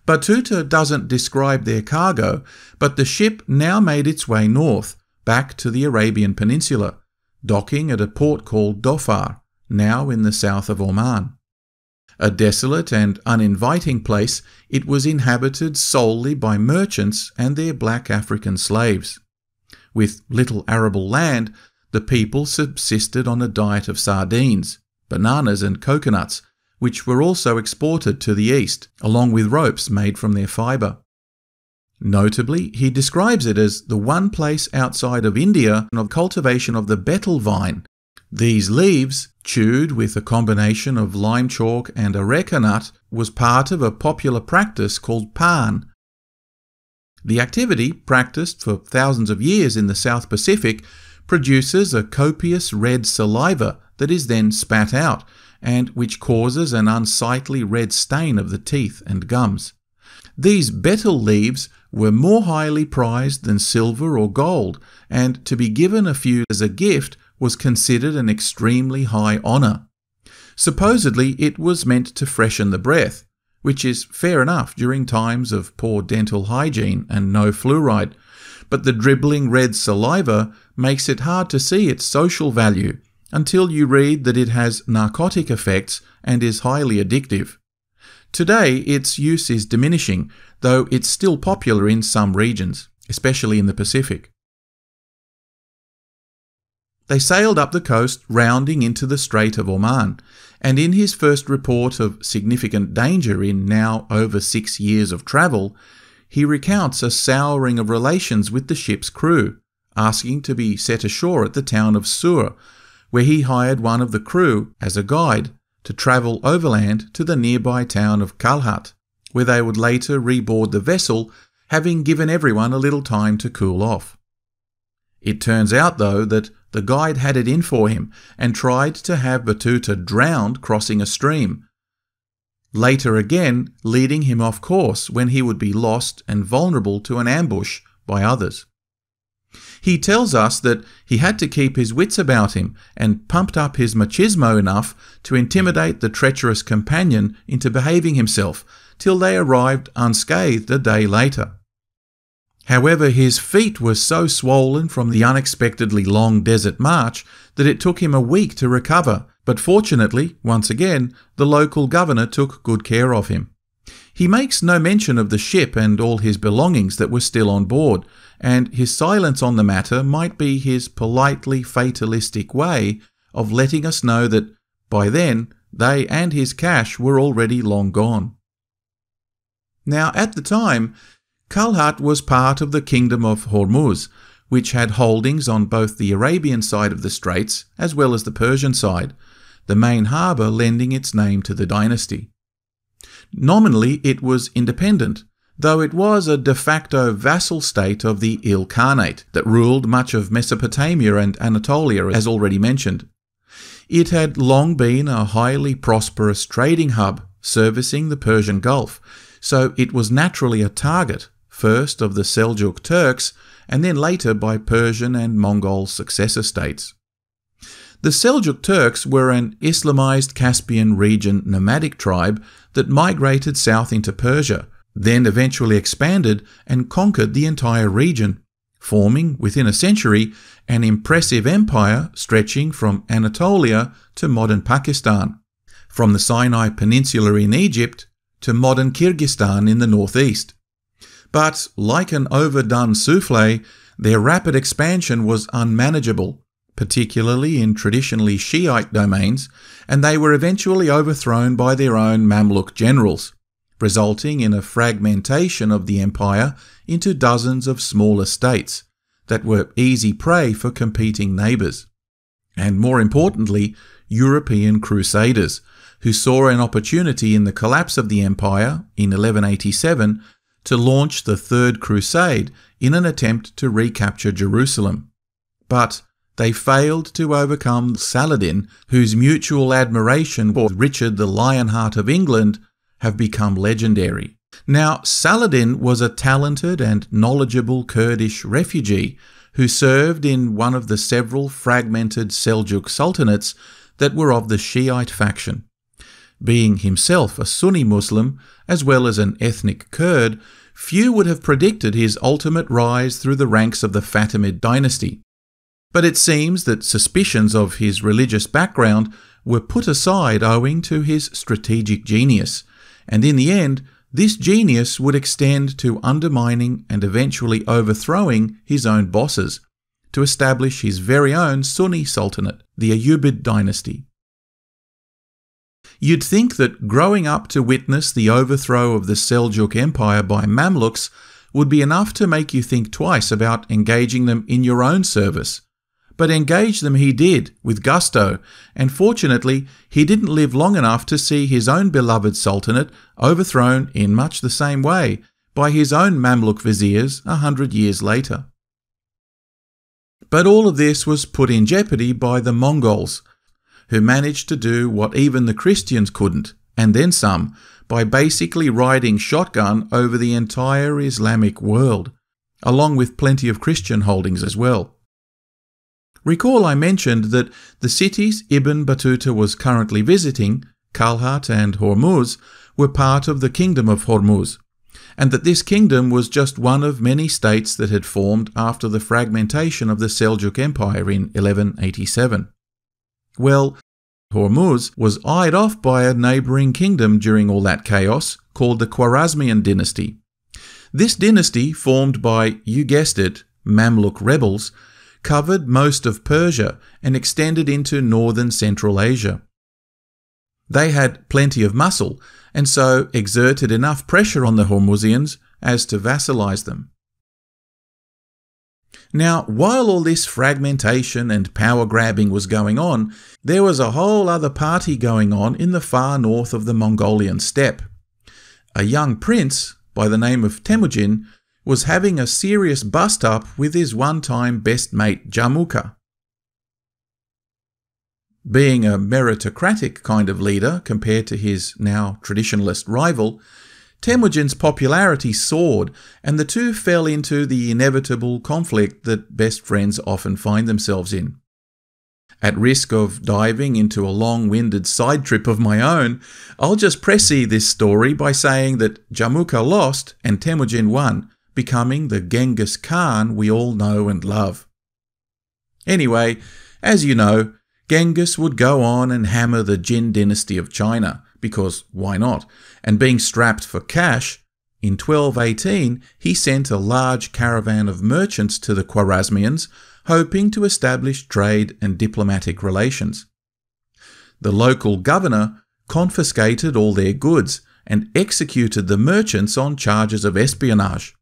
Battuta doesn't describe their cargo, but the ship now made its way north, back to the Arabian Peninsula, docking at a port called Dhofar, now in the south of Oman. A desolate and uninviting place, it was inhabited solely by merchants and their black African slaves. With little arable land, the people subsisted on a diet of sardines, bananas and coconuts, which were also exported to the east, along with ropes made from their fibre. Notably, he describes it as the one place outside of India of cultivation of the betel vine. These leaves, chewed with a combination of lime chalk and areca nut, was part of a popular practice called pan. The activity, practiced for thousands of years in the South Pacific, produces a copious red saliva that is then spat out, and which causes an unsightly red stain of the teeth and gums. These betel leaves were more highly prized than silver or gold, and to be given a few as a gift was considered an extremely high honour. Supposedly it was meant to freshen the breath, which is fair enough during times of poor dental hygiene and no fluoride, but the dribbling red saliva makes it hard to see its social value until you read that it has narcotic effects and is highly addictive. Today its use is diminishing, though it's still popular in some regions, especially in the Pacific. They sailed up the coast, rounding into the Strait of Oman, and in his first report of significant danger in now over 6 years of travel, he recounts a souring of relations with the ship's crew, asking to be set ashore at the town of Sur, where he hired one of the crew as a guide to travel overland to the nearby town of Khanates, where they would later reboard the vessel, having given everyone a little time to cool off. It turns out, though, that the guide had it in for him and tried to have Battuta drowned crossing a stream, later again leading him off course when he would be lost and vulnerable to an ambush by others. He tells us that he had to keep his wits about him and pumped up his machismo enough to intimidate the treacherous companion into behaving himself till they arrived unscathed a day later. However, his feet were so swollen from the unexpectedly long desert march that it took him a week to recover, but fortunately, once again, the local governor took good care of him. He makes no mention of the ship and all his belongings that were still on board, and his silence on the matter might be his politely fatalistic way of letting us know that, by then, they and his cash were already long gone. Now, at the time, Khanates was part of the Kingdom of Hormuz, which had holdings on both the Arabian side of the straits as well as the Persian side, the main harbour lending its name to the dynasty. Nominally, it was independent, though it was a de facto vassal state of the Ilkhanate that ruled much of Mesopotamia and Anatolia, as already mentioned. It had long been a highly prosperous trading hub servicing the Persian Gulf, so it was naturally a target, first of the Seljuk Turks and then later by Persian and Mongol successor states. The Seljuk Turks were an Islamized Caspian region nomadic tribe that migrated south into Persia, then eventually expanded and conquered the entire region, forming, within a century, an impressive empire stretching from Anatolia to modern Pakistan, from the Sinai Peninsula in Egypt to modern Kyrgyzstan in the northeast. But, like an overdone souffle, their rapid expansion was unmanageable, particularly in traditionally Shiite domains, and they were eventually overthrown by their own Mamluk generals, resulting in a fragmentation of the empire into dozens of smaller states that were easy prey for competing neighbours. And more importantly, European crusaders, who saw an opportunity in the collapse of the empire in 1187 to launch the Third Crusade in an attempt to recapture Jerusalem. But they failed to overcome Saladin, whose mutual admiration for Richard the Lionheart of England have become legendary. Now, Saladin was a talented and knowledgeable Kurdish refugee who served in one of the several fragmented Seljuk sultanates that were of the Shiite faction. Being himself a Sunni Muslim, as well as an ethnic Kurd, few would have predicted his ultimate rise through the ranks of the Fatimid dynasty. But it seems that suspicions of his religious background were put aside owing to his strategic genius, and in the end, this genius would extend to undermining and eventually overthrowing his own bosses, to establish his very own Sunni sultanate, the Ayyubid dynasty. You'd think that growing up to witness the overthrow of the Seljuk Empire by Mamluks would be enough to make you think twice about engaging them in your own service. But engage them he did, with gusto, and fortunately he didn't live long enough to see his own beloved sultanate overthrown in much the same way by his own Mamluk viziers 100 years later. But all of this was put in jeopardy by the Mongols, who managed to do what even the Christians couldn't, and then some, by basically riding shotgun over the entire Islamic world, along with plenty of Christian holdings as well. Recall I mentioned that the cities Ibn Battuta was currently visiting, Kalhat and Hormuz, were part of the Kingdom of Hormuz, and that this kingdom was just one of many states that had formed after the fragmentation of the Seljuk Empire in 1187. Well, Hormuz was eyed off by a neighbouring kingdom during all that chaos, called the Khwarezmian dynasty. This dynasty, formed by, you guessed it, Mamluk rebels, covered most of Persia and extended into northern Central Asia. They had plenty of muscle, and so exerted enough pressure on the Hormuzians as to vassalize them. Now, while all this fragmentation and power-grabbing was going on, there was a whole other party going on in the far north of the Mongolian steppe. A young prince, by the name of Temujin, was having a serious bust-up with his one-time best mate Jamuka. Being a meritocratic kind of leader compared to his now traditionalist rival, Temujin's popularity soared, and the two fell into the inevitable conflict that best friends often find themselves in. At risk of diving into a long-winded side trip of my own, I'll just pressy this story by saying that Jamuka lost and Temujin won, becoming the Genghis Khan we all know and love. Anyway, as you know, Genghis would go on and hammer the Yuan Dynasty of China, because why not? And being strapped for cash, in 1218 he sent a large caravan of merchants to the Khwarezmians, hoping to establish trade and diplomatic relations. The local governor confiscated all their goods and executed the merchants on charges of espionage.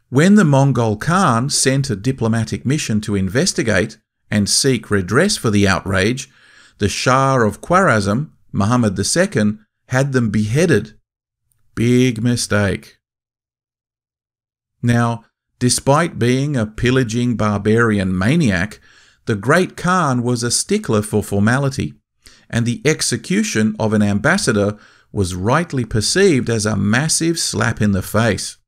When the Mongol Khan sent a diplomatic mission to investigate and seek redress for the outrage, the Shah of Khwarezm, Muhammad II, had them beheaded Big mistake. Now, despite being a pillaging barbarian maniac, the Great Khan was a stickler for formality, and the execution of an ambassador was rightly perceived as a massive slap in the face.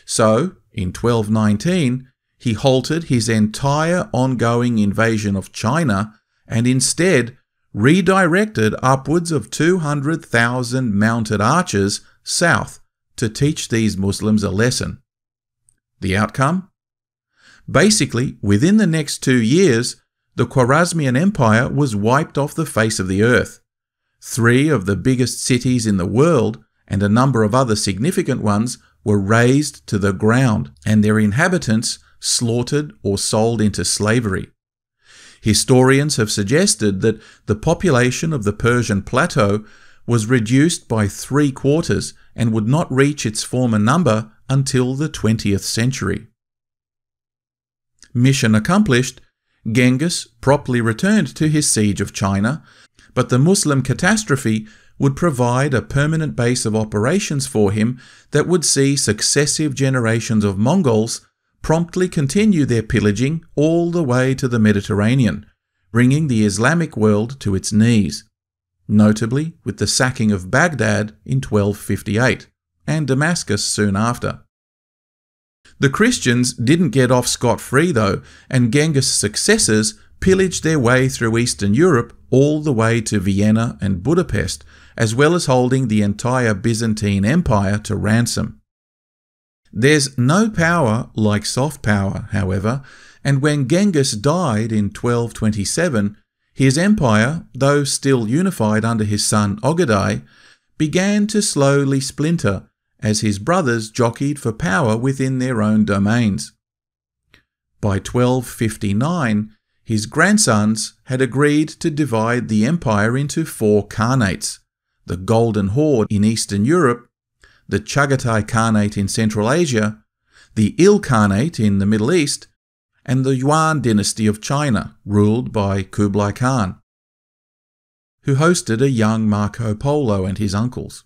So, in 1219, he halted his entire ongoing invasion of China and instead redirected upwards of 200,000 mounted archers south to teach these Muslims a lesson. The outcome? Basically, within the next 2 years, the Khwarezmian Empire was wiped off the face of the earth. 3 of the biggest cities in the world and a number of other significant ones were razed to the ground and their inhabitants slaughtered or sold into slavery. Historians have suggested that the population of the Persian plateau was reduced by 3/4 and would not reach its former number until the 20th century. Mission accomplished, Genghis promptly returned to his siege of China, but the Muslim catastrophe would provide a permanent base of operations for him that would see successive generations of Mongols promptly continue their pillaging all the way to the Mediterranean, bringing the Islamic world to its knees, notably with the sacking of Baghdad in 1258, and Damascus soon after. The Christians didn't get off scot-free though, and Genghis' successors pillaged their way through Eastern Europe all the way to Vienna and Budapest, as well as holding the entire Byzantine Empire to ransom. There's no power like soft power, however, and when Genghis died in 1227, his empire, though still unified under his son Ogadai, began to slowly splinter as his brothers jockeyed for power within their own domains. By 1259, his grandsons had agreed to divide the empire into 4 Khanates: the Golden Horde in Eastern Europe, the Chagatai Khanate in Central Asia, the Ilkhanate in the Middle East, and the Yuan Dynasty of China, ruled by Kublai Khan, who hosted a young Marco Polo and his uncles.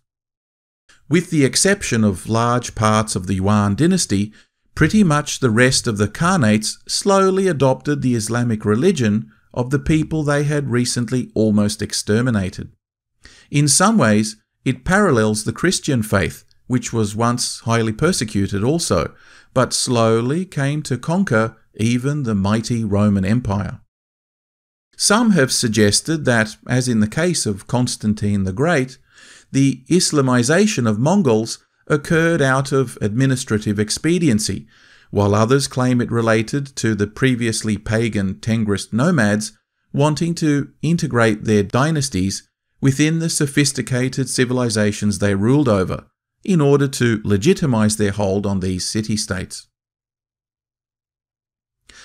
With the exception of large parts of the Yuan dynasty, pretty much the rest of the Khanates slowly adopted the Islamic religion of the people they had recently almost exterminated. In some ways, it parallels the Christian faith, which was once highly persecuted also, but slowly came to conquer even the mighty Roman Empire. Some have suggested that, as in the case of Constantine the Great, the Islamization of Mongols occurred out of administrative expediency, while others claim it related to the previously pagan Tengrist nomads wanting to integrate their dynasties within the sophisticated civilizations they ruled over, in order to legitimize their hold on these city-states.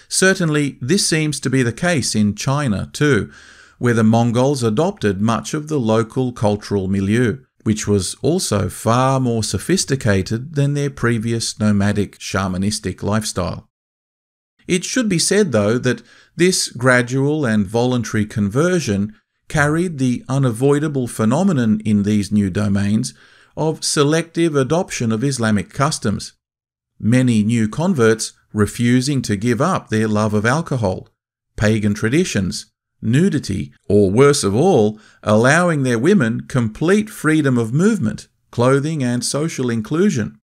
Certainly, this seems to be the case in China too, where the Mongols adopted much of the local cultural milieu, which was also far more sophisticated than their previous nomadic shamanistic lifestyle. It should be said, though, that this gradual and voluntary conversion carried the unavoidable phenomenon in these new domains of selective adoption of Islamic customs, many new converts refusing to give up their love of alcohol, pagan traditions, nudity, or worse of all, allowing their women complete freedom of movement, clothing, and social inclusion.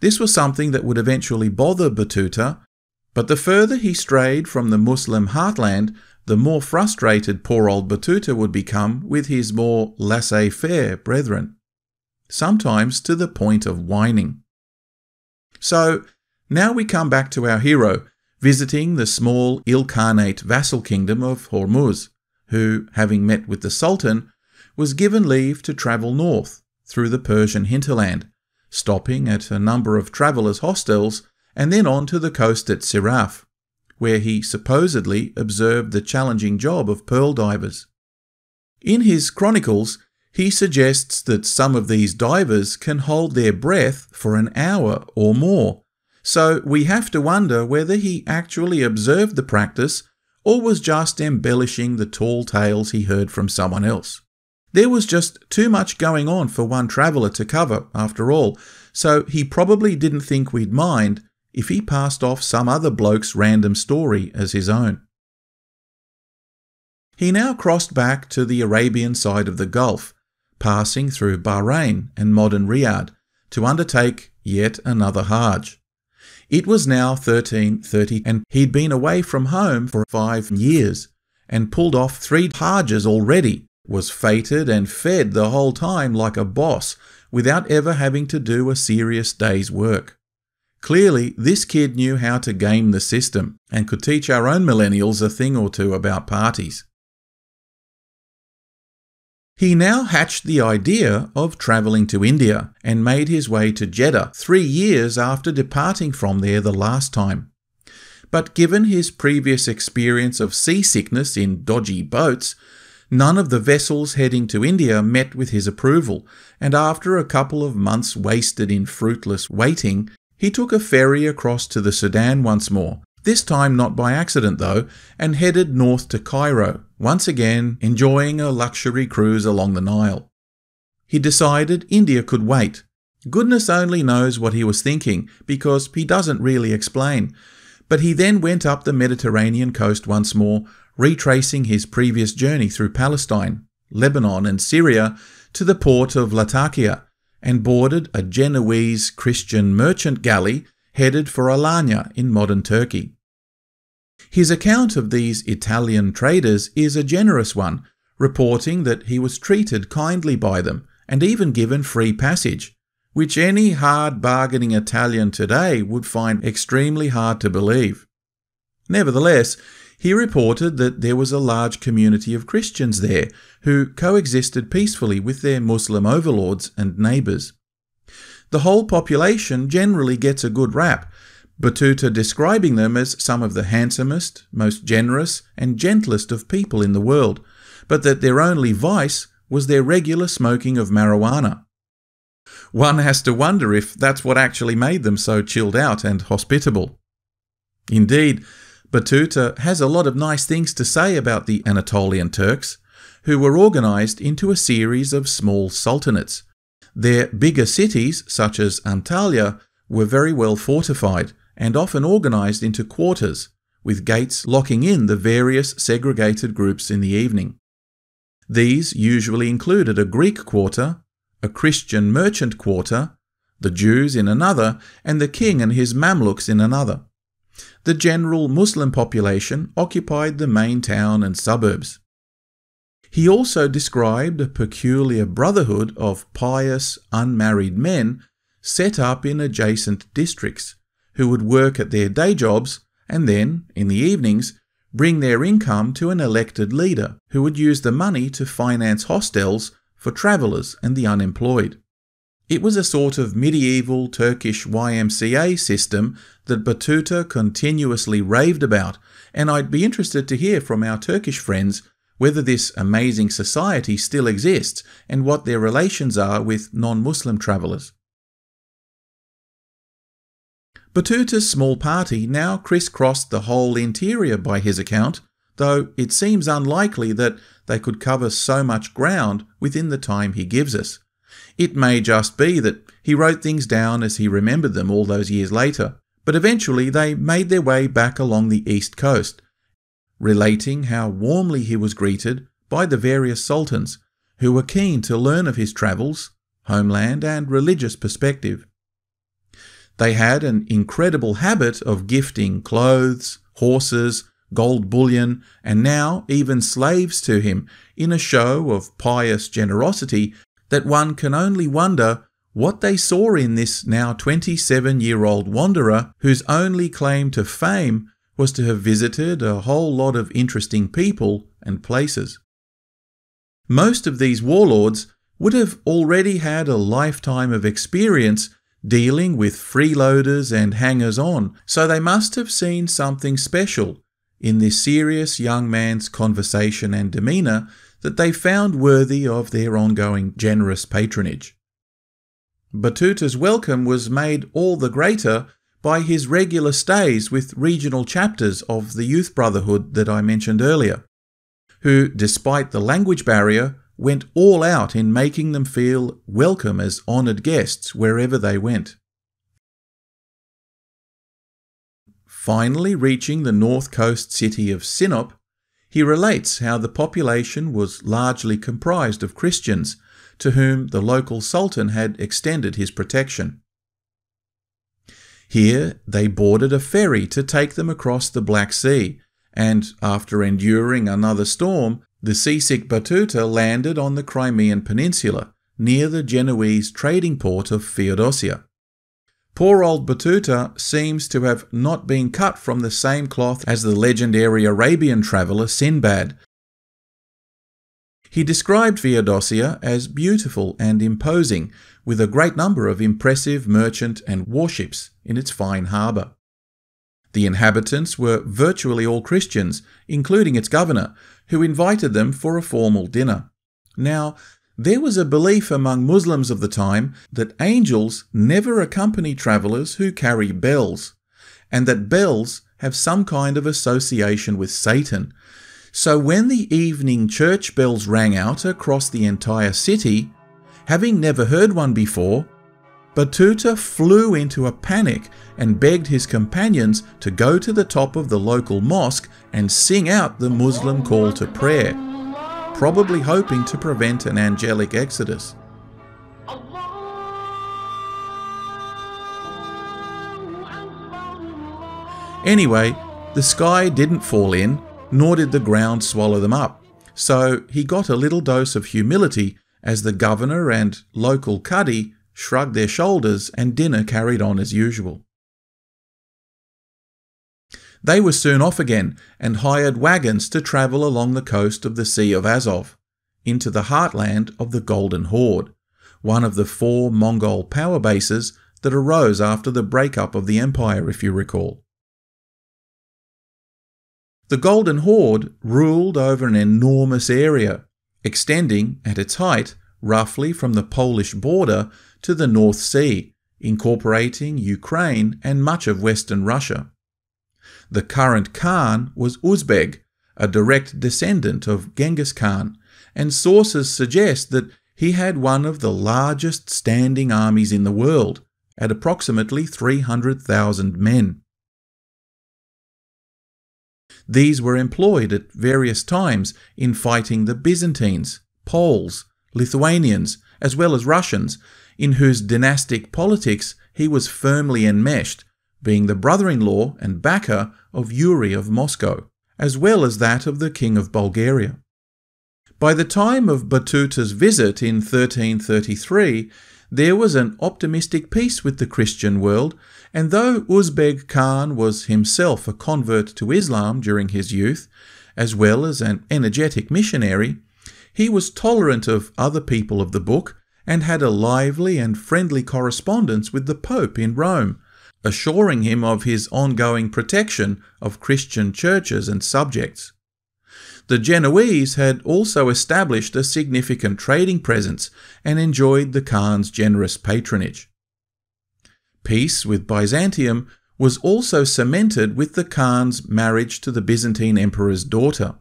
This was something that would eventually bother Battuta, but the further he strayed from the Muslim heartland, the more frustrated poor old Battuta would become with his more laissez-faire brethren, sometimes to the point of whining. So, now we come back to our hero, visiting the small Ilkhanate vassal kingdom of Hormuz, who, having met with the Sultan, was given leave to travel north through the Persian hinterland, stopping at a number of travellers' hostels and then on to the coast at Siraf, where he supposedly observed the challenging job of pearl divers. In his chronicles, he suggests that some of these divers can hold their breath for an hour or more, so we have to wonder whether he actually observed the practice or was just embellishing the tall tales he heard from someone else. There was just too much going on for one traveller to cover, after all, so he probably didn't think we'd mind if he passed off some other bloke's random story as his own. He now crossed back to the Arabian side of the Gulf, passing through Bahrain and modern Riyadh, to undertake yet another Hajj. It was now 1330 and he'd been away from home for 5 years and pulled off 3 Hajjs already, was feted and fed the whole time like a boss without ever having to do a serious day's work. Clearly, this kid knew how to game the system and could teach our own millennials a thing or two about parties. He now hatched the idea of travelling to India and made his way to Jeddah 3 years after departing from there the last time. But given his previous experience of seasickness in dodgy boats, none of the vessels heading to India met with his approval, and after a couple of months wasted in fruitless waiting, he took a ferry across to the Sudan once more, this time not by accident though, and headed north to Cairo, once again enjoying a luxury cruise along the Nile. He decided India could wait. Goodness only knows what he was thinking, because he doesn't really explain. But he then went up the Mediterranean coast once more, retracing his previous journey through Palestine, Lebanon and Syria to the port of Latakia, and boarded a Genoese Christian merchant galley headed for Alanya in modern Turkey. His account of these Italian traders is a generous one, reporting that he was treated kindly by them and even given free passage, which any hard-bargaining Italian today would find extremely hard to believe. Nevertheless, he reported that there was a large community of Christians there who coexisted peacefully with their Muslim overlords and neighbours. The whole population generally gets a good rap, Battuta describing them as some of the handsomest, most generous and gentlest of people in the world, but that their only vice was their regular smoking of marijuana. One has to wonder if that's what actually made them so chilled out and hospitable. Indeed, Battuta has a lot of nice things to say about the Anatolian Turks, who were organised into a series of small sultanates. Their bigger cities, such as Anatolia, were very well fortified and often organised into quarters, with gates locking in the various segregated groups in the evening. These usually included a Greek quarter, a Christian merchant quarter, the Jews in another, and the king and his Mamluks in another. The general Muslim population occupied the main town and suburbs. He also described a peculiar brotherhood of pious, unmarried men set up in adjacent districts, who would work at their day jobs and then, in the evenings, bring their income to an elected leader who would use the money to finance hostels for travellers and the unemployed. It was a sort of medieval Turkish YMCA system that Battuta continuously raved about, and I'd be interested to hear from our Turkish friends whether this amazing society still exists and what their relations are with non-Muslim travellers. Battuta's small party now crisscrossed the whole interior by his account, though it seems unlikely that they could cover so much ground within the time he gives us. It may just be that he wrote things down as he remembered them all those years later, but eventually they made their way back along the east coast, relating how warmly he was greeted by the various sultans, who were keen to learn of his travels, homeland and religious perspective. They had an incredible habit of gifting clothes, horses, gold bullion, and now even slaves to him in a show of pious generosity that one can only wonder what they saw in this now 27-year-old wanderer whose only claim to fame was to have visited a whole lot of interesting people and places. Most of these warlords would have already had a lifetime of experience dealing with freeloaders and hangers-on, so they must have seen something special in this serious young man's conversation and demeanour that they found worthy of their ongoing generous patronage. Battuta's welcome was made all the greater by his regular stays with regional chapters of the youth brotherhood that I mentioned earlier, who, despite the language barrier, went all out in making them feel welcome as honoured guests wherever they went. Finally reaching the north coast city of Sinop, he relates how the population was largely comprised of Christians, to whom the local sultan had extended his protection. Here they boarded a ferry to take them across the Black Sea, and after enduring another storm, the seasick Battuta landed on the Crimean Peninsula, near the Genoese trading port of Feodosia. Poor old Battuta seems to have not been cut from the same cloth as the legendary Arabian traveller Sinbad. He described Feodosia as beautiful and imposing, with a great number of impressive merchant and warships in its fine harbour. The inhabitants were virtually all Christians, including its governor, who invited them for a formal dinner. Now, there was a belief among Muslims of the time that angels never accompany travellers who carry bells, and that bells have some kind of association with Satan. So when the evening church bells rang out across the entire city, having never heard one before, Battuta flew into a panic and begged his companions to go to the top of the local mosque and sing out the Muslim call to prayer, probably hoping to prevent an angelic exodus. Anyway, the sky didn't fall in, nor did the ground swallow them up, so he got a little dose of humility as the governor and local cadi shrugged their shoulders and dinner carried on as usual. They were soon off again and hired wagons to travel along the coast of the Sea of Azov, into the heartland of the Golden Horde, one of the 4 Mongol power bases that arose after the breakup of the empire, if you recall. The Golden Horde ruled over an enormous area, extending, at its height, roughly from the Polish border to the North Sea, incorporating Ukraine and much of Western Russia. The current Khan was Uzbek, a direct descendant of Genghis Khan, and sources suggest that he had one of the largest standing armies in the world, at approximately 300,000 men. These were employed at various times in fighting the Byzantines, Poles, Lithuanians, as well as Russians, in whose dynastic politics he was firmly enmeshed, being the brother-in-law and backer of Yuri of Moscow, as well as that of the King of Bulgaria. By the time of Battuta's visit in 1333, there was an optimistic peace with the Christian world, and though Uzbek Khan was himself a convert to Islam during his youth, as well as an energetic missionary, he was tolerant of other people of the book and had a lively and friendly correspondence with the Pope in Rome, assuring him of his ongoing protection of Christian churches and subjects. The Genoese had also established a significant trading presence and enjoyed the Khan's generous patronage. Peace with Byzantium was also cemented with the Khan's marriage to the Byzantine emperor's daughter.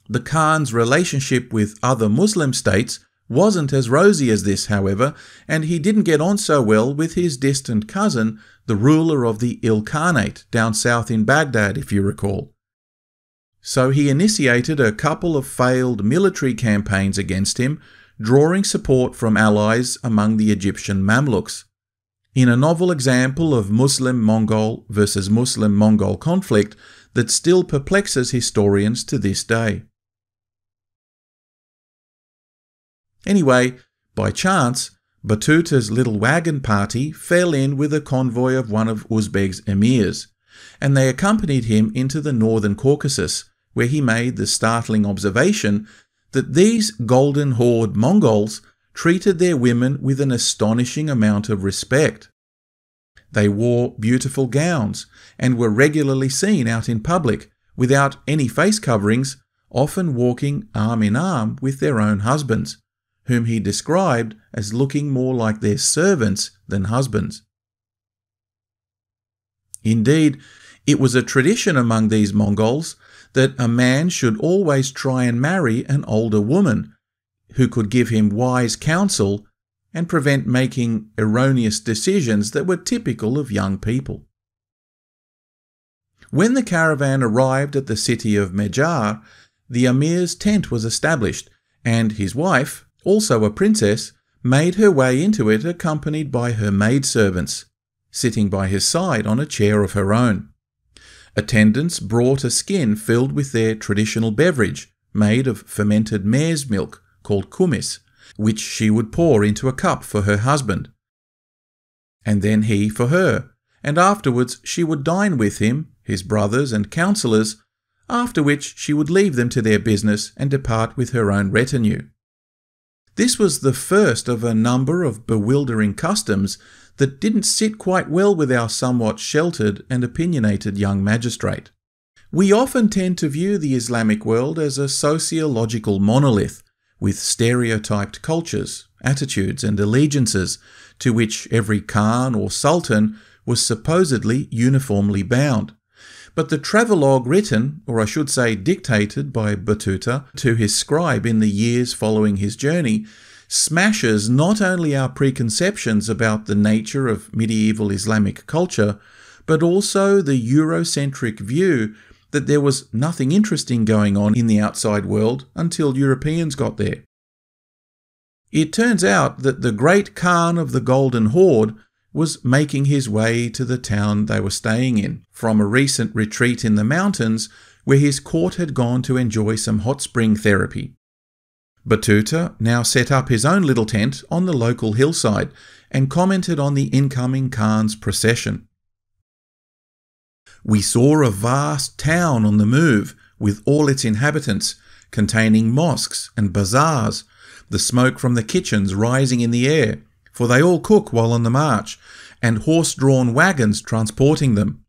The Khan's relationship with other Muslim states wasn't as rosy as this, however, and he didn't get on so well with his distant cousin, the ruler of the Ilkhanate down south in Baghdad, if you recall. So he initiated a couple of failed military campaigns against him, drawing support from allies among the Egyptian Mamluks. In a novel example of Muslim-Mongol versus Muslim-Mongol conflict that still perplexes historians to this day. Anyway, by chance, Battuta's little wagon party fell in with a convoy of one of Uzbek's emirs, and they accompanied him into the northern Caucasus, where he made the startling observation that these Golden Horde Mongols treated their women with an astonishing amount of respect. They wore beautiful gowns and were regularly seen out in public without any face coverings, often walking arm in arm with their own husbands, whom he described as looking more like their servants than husbands. Indeed, it was a tradition among these Mongols that a man should always try and marry an older woman who could give him wise counsel and prevent making erroneous decisions that were typical of young people. When the caravan arrived at the city of Medjar, the emir's tent was established, and his wife, also a princess, made her way into it accompanied by her maidservants, sitting by his side on a chair of her own. Attendants brought a skin filled with their traditional beverage, made of fermented mare's milk, called kumis, which she would pour into a cup for her husband, and then he for her, and afterwards she would dine with him, his brothers and counsellors, after which she would leave them to their business and depart with her own retinue. This was the first of a number of bewildering customs that didn't sit quite well with our somewhat sheltered and opinionated young magistrate. We often tend to view the Islamic world as a sociological monolith, with stereotyped cultures, attitudes and allegiances to which every Khan or Sultan was supposedly uniformly bound. But the travelogue written, or I should say dictated, by Battuta to his scribe in the years following his journey, smashes not only our preconceptions about the nature of medieval Islamic culture, but also the Eurocentric view that there was nothing interesting going on in the outside world until Europeans got there. It turns out that the great Khan of the Golden Horde was making his way to the town they were staying in, from a recent retreat in the mountains where his court had gone to enjoy some hot spring therapy. Battuta now set up his own little tent on the local hillside and commented on the incoming Khan's procession. "We saw a vast town on the move, with all its inhabitants, containing mosques and bazaars, the smoke from the kitchens rising in the air, for they all cook while on the march, and horse-drawn wagons transporting them.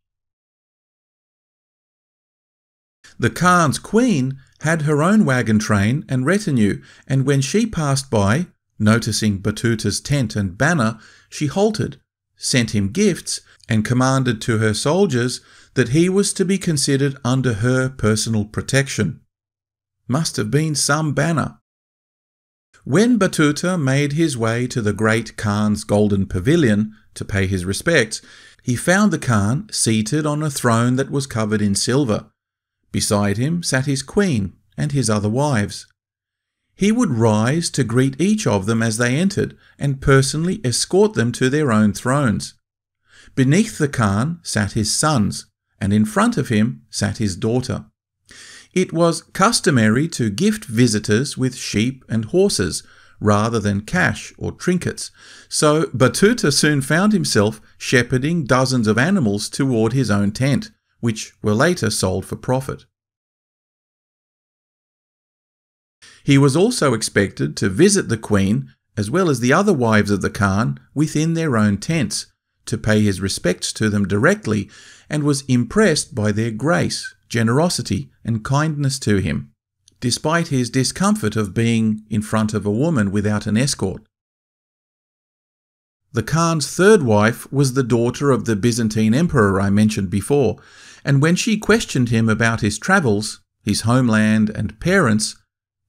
The Khan's queen had her own wagon train and retinue, and when she passed by, noticing Battuta's tent and banner, she halted, sent him gifts, and commanded to her soldiers that he was to be considered under her personal protection. Must have been some banner. When Battuta made his way to the great Khan's golden pavilion to pay his respects, he found the Khan seated on a throne that was covered in silver. Beside him sat his queen and his other wives. He would rise to greet each of them as they entered and personally escort them to their own thrones. Beneath the Khan sat his sons, and in front of him sat his daughter. It was customary to gift visitors with sheep and horses rather than cash or trinkets, so Battuta soon found himself shepherding dozens of animals toward his own tent, which were later sold for profit. He was also expected to visit the queen, as well as the other wives of the Khan, within their own tents, to pay his respects to them directly, and was impressed by their grace, generosity, and kindness to him, despite his discomfort of being in front of a woman without an escort. The Khan's third wife was the daughter of the Byzantine emperor I mentioned before, and when she questioned him about his travels, his homeland and parents,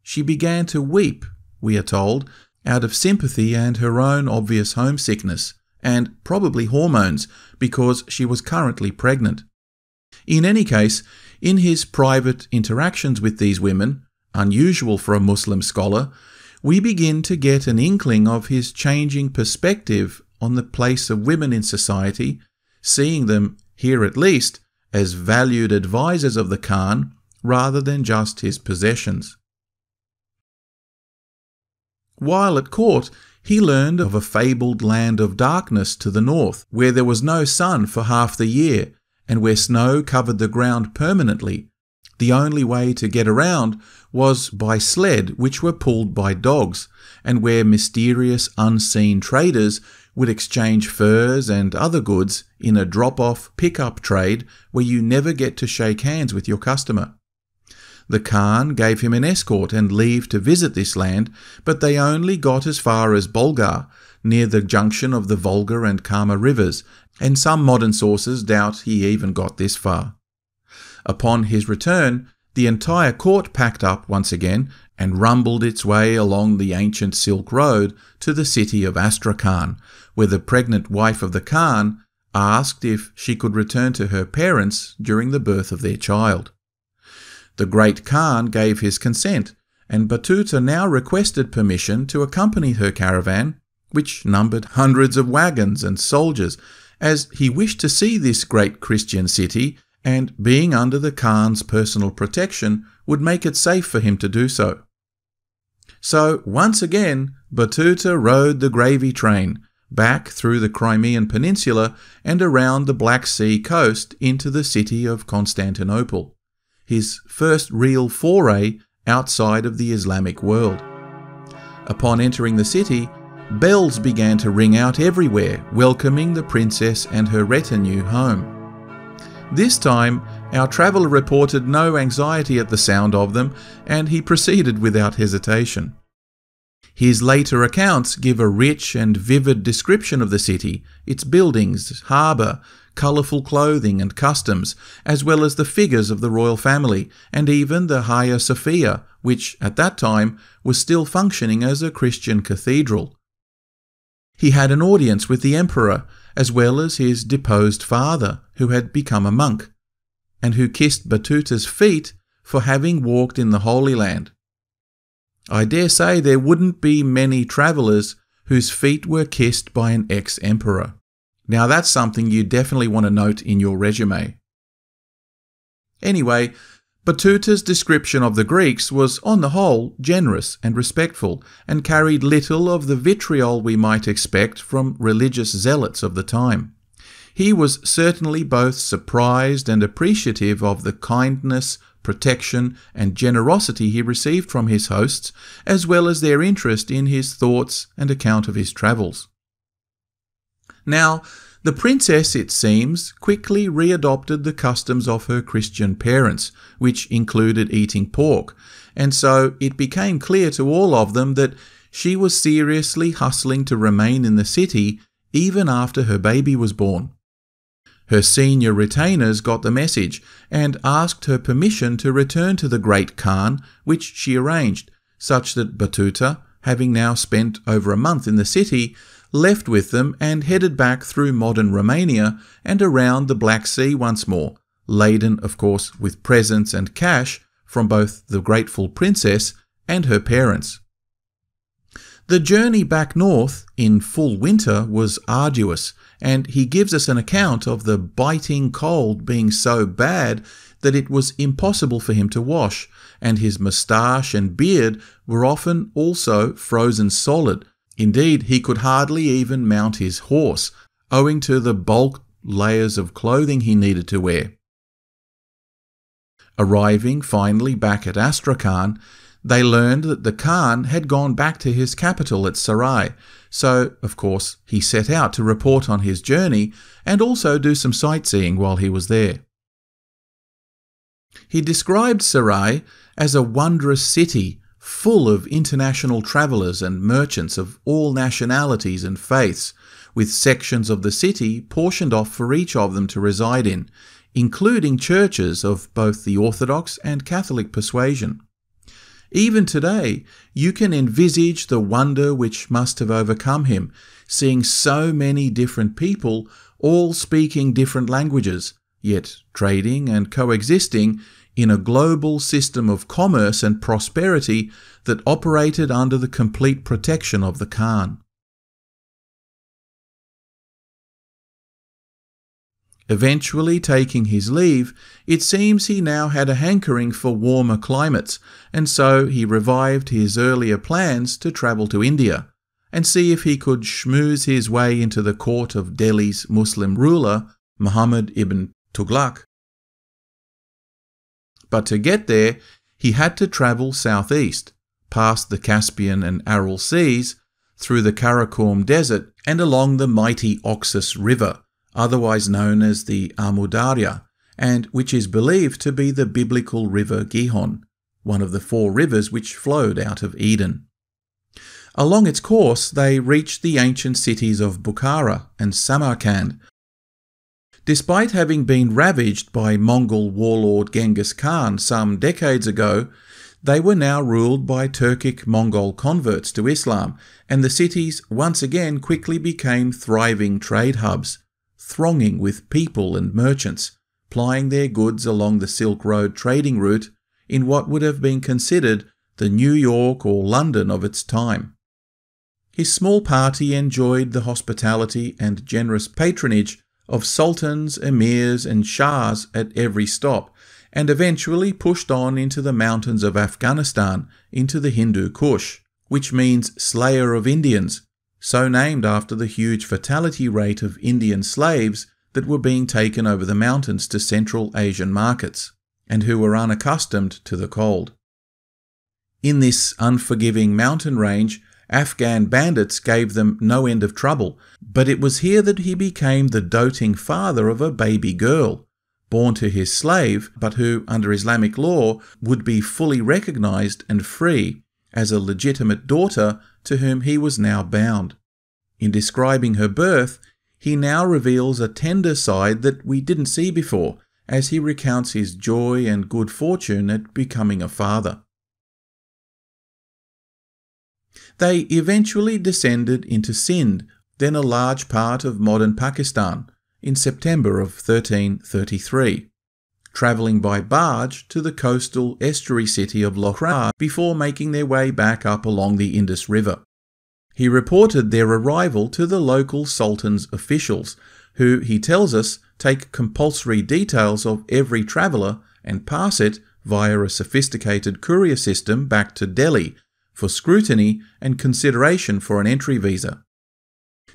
she began to weep, we are told, out of sympathy and her own obvious homesickness, and probably hormones, because she was currently pregnant. In any case, in his private interactions with these women, unusual for a Muslim scholar, we begin to get an inkling of his changing perspective on the place of women in society, seeing them, here at least, as valued advisors of the Khan rather than just his possessions. While at court, he learned of a fabled land of darkness to the north, where there was no sun for half the year, and where snow covered the ground permanently. The only way to get around was by sled, which were pulled by dogs, and where mysterious unseen traders would exchange furs and other goods in a drop-off pick-up trade where you never get to shake hands with your customer. The Khan gave him an escort and leave to visit this land, but they only got as far as Bulgar, near the junction of the Volga and Kama rivers, and some modern sources doubt he even got this far. Upon his return, the entire court packed up once again and rumbled its way along the ancient Silk Road to the city of Astrakhan, where the pregnant wife of the Khan asked if she could return to her parents during the birth of their child. The great Khan gave his consent, and Battuta now requested permission to accompany her caravan, which numbered hundreds of wagons and soldiers, as he wished to see this great Christian city, and being under the Khan's personal protection would make it safe for him to do so. So once again, Battuta rode the gravy train back through the Crimean Peninsula and around the Black Sea coast into the city of Constantinople, his first real foray outside of the Islamic world. Upon entering the city, bells began to ring out everywhere, welcoming the princess and her retinue home. This time, our traveller reported no anxiety at the sound of them, and he proceeded without hesitation. His later accounts give a rich and vivid description of the city, its buildings, harbour, colourful clothing and customs, as well as the figures of the royal family, and even the Hagia Sophia, which at that time was still functioning as a Christian cathedral. He had an audience with the emperor, as well as his deposed father, who had become a monk, and who kissed Battuta's feet for having walked in the Holy Land. I dare say there wouldn't be many travellers whose feet were kissed by an ex-emperor. Now that's something you definitely want to note in your resume. Anyway, Battuta's description of the Greeks was on the whole generous and respectful, and carried little of the vitriol we might expect from religious zealots of the time. He was certainly both surprised and appreciative of the kindness, protection, and generosity he received from his hosts, as well as their interest in his thoughts and account of his travels. Now, the princess, it seems, quickly readopted the customs of her Christian parents, which included eating pork, and so it became clear to all of them that she was seriously hustling to remain in the city even after her baby was born. Her senior retainers got the message and asked her permission to return to the great Khan, which she arranged, such that Battuta, having now spent over a month in the city, left with them and headed back through modern Romania and around the Black Sea once more, laden, of course, with presents and cash from both the grateful princess and her parents. The journey back north in full winter was arduous, and he gives us an account of the biting cold being so bad that it was impossible for him to wash, and his moustache and beard were often also frozen solid. Indeed, he could hardly even mount his horse, owing to the bulk layers of clothing he needed to wear. Arriving finally back at Astrakhan, they learned that the Khan had gone back to his capital at Sarai, so, of course, he set out to report on his journey and also do some sightseeing while he was there. He described Sarai as a wondrous city full of international travellers and merchants of all nationalities and faiths, with sections of the city portioned off for each of them to reside in, including churches of both the Orthodox and Catholic persuasion. Even today, you can envisage the wonder which must have overcome him, seeing so many different people, all speaking different languages, yet trading and coexisting in a global system of commerce and prosperity that operated under the complete protection of the Khan. Eventually taking his leave, it seems he now had a hankering for warmer climates, and so he revived his earlier plans to travel to India and see if he could schmooze his way into the court of Delhi's Muslim ruler, Muhammad ibn Tughlaq. But to get there, he had to travel southeast, past the Caspian and Aral Seas, through the Karakorum Desert and along the mighty Oxus River, otherwise known as the Amu Darya, and which is believed to be the biblical river Gihon, one of the 4 rivers which flowed out of Eden. Along its course, they reached the ancient cities of Bukhara and Samarkand. Despite having been ravaged by Mongol warlord Genghis Khan some decades ago, they were now ruled by Turkic Mongol converts to Islam, and the cities once again quickly became thriving trade hubs, thronging with people and merchants, plying their goods along the Silk Road trading route in what would have been considered the New York or London of its time. His small party enjoyed the hospitality and generous patronage of sultans, emirs and shahs at every stop, and eventually pushed on into the mountains of Afghanistan, into the Hindu Kush, which means slayer of Indians, so named after the huge fatality rate of Indian slaves that were being taken over the mountains to Central Asian markets, and who were unaccustomed to the cold. In this unforgiving mountain range, Afghan bandits gave them no end of trouble, but it was here that he became the doting father of a baby girl, born to his slave, but who, under Islamic law, would be fully recognized and free as a legitimate daughter to whom he was now bound. In describing her birth, he now reveals a tender side that we didn't see before, as he recounts his joy and good fortune at becoming a father. They eventually descended into Sindh, then a large part of modern Pakistan, in September of 1333, travelling by barge to the coastal estuary city of Lohra before making their way back up along the Indus River. He reported their arrival to the local sultan's officials, who, he tells us, take compulsory details of every traveller and pass it via a sophisticated courier system back to Delhi for scrutiny and consideration for an entry visa.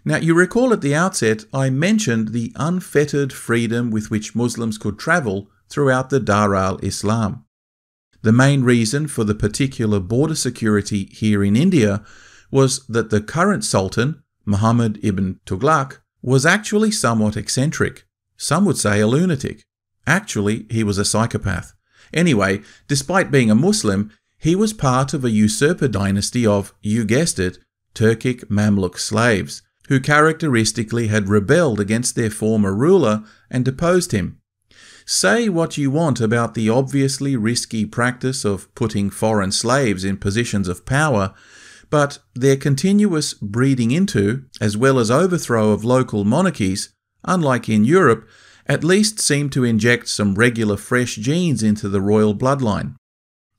Now, you recall at the outset I mentioned the unfettered freedom with which Muslims could travel throughout the Dar al-Islam. The main reason for the particular border security here in India was that the current Sultan, Muhammad ibn Tughlaq, was actually somewhat eccentric. Some would say a lunatic. Actually, he was a psychopath. Anyway, despite being a Muslim, he was part of a usurper dynasty of, you guessed it, Turkic Mamluk slaves, who characteristically had rebelled against their former ruler and deposed him. Say what you want about the obviously risky practice of putting foreign slaves in positions of power, but their continuous breeding into, as well as overthrow of local monarchies, unlike in Europe, at least seemed to inject some regular fresh genes into the royal bloodline.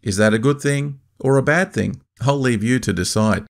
Is that a good thing or a bad thing? I'll leave you to decide.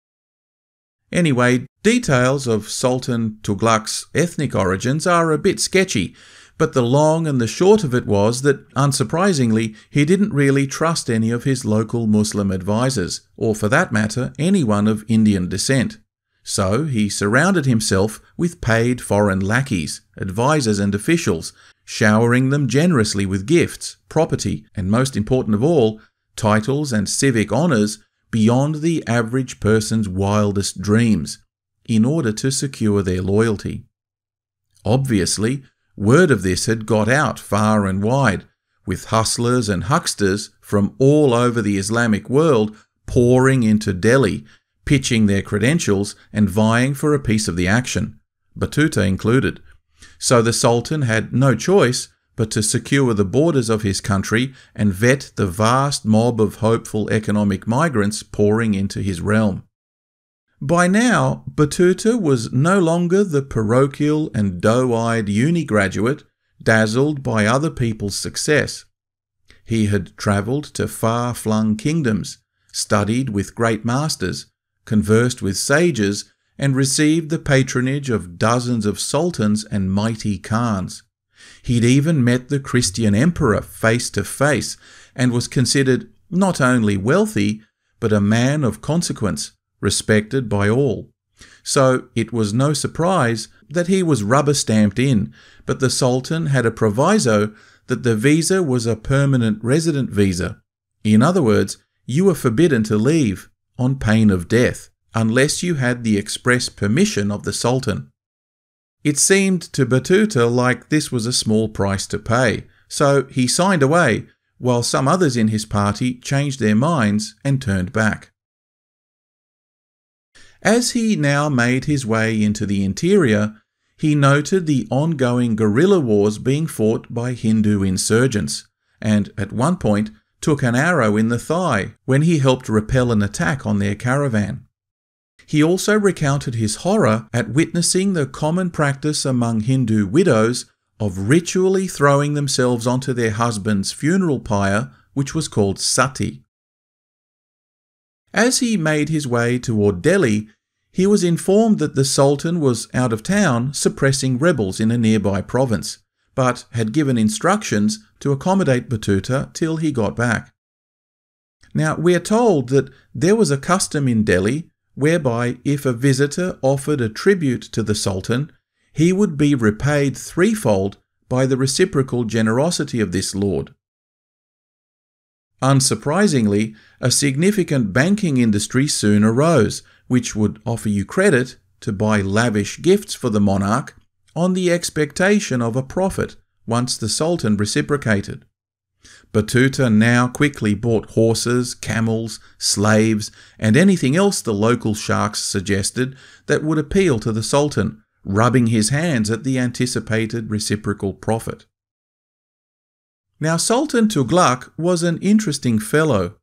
Anyway, details of Sultan Tughlaq's ethnic origins are a bit sketchy, but the long and the short of it was that, unsurprisingly, he didn't really trust any of his local Muslim advisors, or for that matter, anyone of Indian descent. So he surrounded himself with paid foreign lackeys, advisors and officials, showering them generously with gifts, property, and most important of all, titles and civic honours beyond the average person's wildest dreams, in order to secure their loyalty. Obviously, word of this had got out far and wide, with hustlers and hucksters from all over the Islamic world pouring into Delhi, pitching their credentials and vying for a piece of the action, Battuta included. So the Sultan had no choice but to secure the borders of his country and vet the vast mob of hopeful economic migrants pouring into his realm. By now, Battuta was no longer the parochial and doe-eyed uni graduate dazzled by other people's success. He had travelled to far-flung kingdoms, studied with great masters, conversed with sages, and received the patronage of dozens of sultans and mighty khans. He'd even met the Christian emperor face to face and was considered not only wealthy, but a man of consequence, respected by all. So it was no surprise that he was rubber-stamped in, but the Sultan had a proviso that the visa was a permanent resident visa. In other words, you were forbidden to leave on pain of death, unless you had the express permission of the Sultan. It seemed to Battuta like this was a small price to pay, so he signed away, while some others in his party changed their minds and turned back. As he now made his way into the interior, he noted the ongoing guerrilla wars being fought by Hindu insurgents, and at one point took an arrow in the thigh when he helped repel an attack on their caravan. He also recounted his horror at witnessing the common practice among Hindu widows of ritually throwing themselves onto their husband's funeral pyre, which was called sati. As he made his way toward Delhi, he was informed that the Sultan was out of town suppressing rebels in a nearby province, but had given instructions to accommodate Battuta till he got back. Now, we are told that there was a custom in Delhi whereby if a visitor offered a tribute to the Sultan, he would be repaid threefold by the reciprocal generosity of this lord. Unsurprisingly, a significant banking industry soon arose, which would offer you credit to buy lavish gifts for the monarch on the expectation of a profit once the Sultan reciprocated. Battuta now quickly bought horses, camels, slaves, and anything else the local sharks suggested that would appeal to the Sultan, rubbing his hands at the anticipated reciprocal profit. Now, Sultan Tughlaq was an interesting fellow.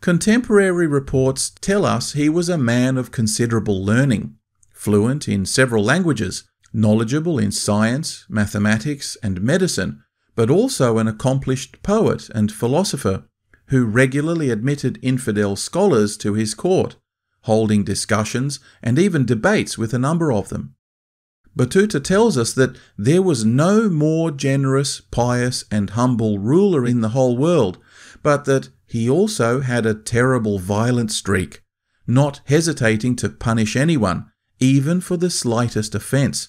Contemporary reports tell us he was a man of considerable learning, fluent in several languages, knowledgeable in science, mathematics, and medicine, but also an accomplished poet and philosopher who regularly admitted infidel scholars to his court, holding discussions and even debates with a number of them. Battuta tells us that there was no more generous, pious, and humble ruler in the whole world, but that he also had a terrible violent streak, not hesitating to punish anyone, even for the slightest offence,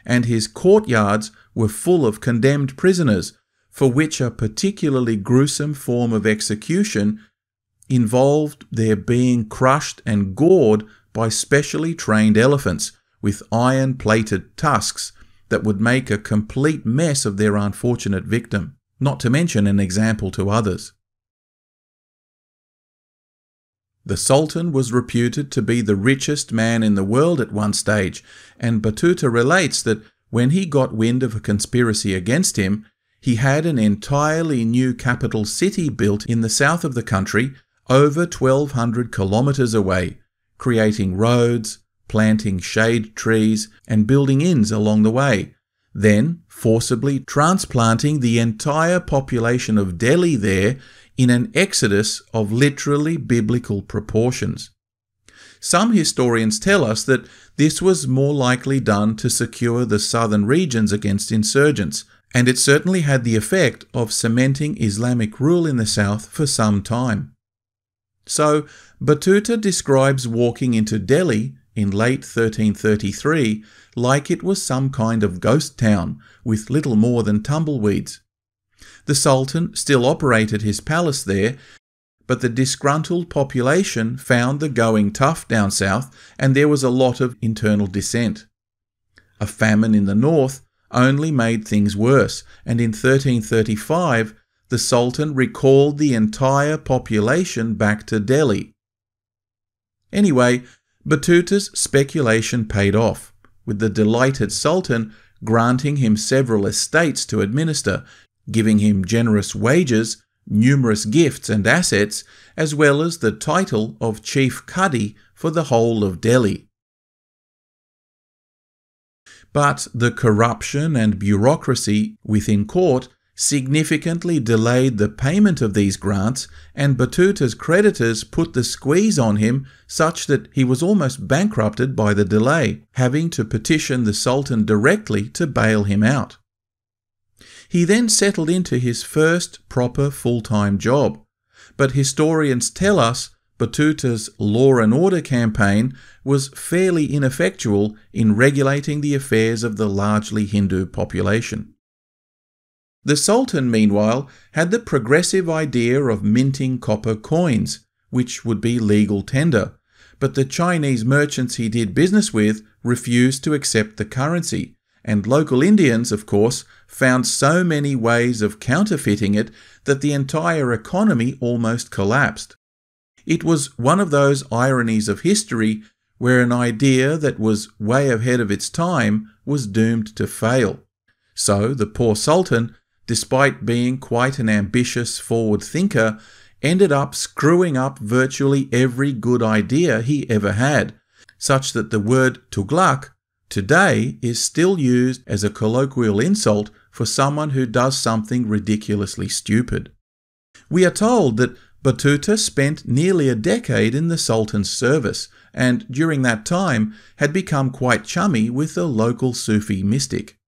and his courtyards were full of condemned prisoners, for which a particularly gruesome form of execution involved their being crushed and gored by specially trained elephants with iron-plated tusks that would make a complete mess of their unfortunate victim, not to mention an example to others. The Sultan was reputed to be the richest man in the world at one stage, and Battuta relates that when he got wind of a conspiracy against him, he had an entirely new capital city built in the south of the country, over 1,200 kilometres away, creating roads, planting shade trees, and building inns along the way, then forcibly transplanting the entire population of Delhi there in an exodus of literally biblical proportions. Some historians tell us that this was more likely done to secure the southern regions against insurgents, and it certainly had the effect of cementing Islamic rule in the south for some time. So, Battuta describes walking into Delhi in late 1333 like it was some kind of ghost town with little more than tumbleweeds. The Sultan still operated his palace there, but the disgruntled population found the going tough down south, and there was a lot of internal dissent. A famine in the north only made things worse, and in 1335 the Sultan recalled the entire population back to Delhi. Anyway, Battuta's speculation paid off, with the delighted Sultan granting him several estates to administer, giving him generous wages, numerous gifts and assets, as well as the title of Chief Cadi for the whole of Delhi. But the corruption and bureaucracy within court significantly delayed the payment of these grants, and Battuta's creditors put the squeeze on him such that he was almost bankrupted by the delay, having to petition the Sultan directly to bail him out. He then settled into his first proper full-time job, but historians tell us Battuta's law and order campaign was fairly ineffectual in regulating the affairs of the largely Hindu population. The Sultan, meanwhile, had the progressive idea of minting copper coins, which would be legal tender, but the Chinese merchants he did business with refused to accept the currency, and local Indians, of course, found so many ways of counterfeiting it that the entire economy almost collapsed. It was one of those ironies of history where an idea that was way ahead of its time was doomed to fail. So the poor sultan, despite being quite an ambitious forward thinker, ended up screwing up virtually every good idea he ever had, such that the word Tughlaq today is still used as a colloquial insult for someone who does something ridiculously stupid. We are told that Battuta spent nearly a decade in the Sultan's service, and during that time had become quite chummy with a local Sufi mystic.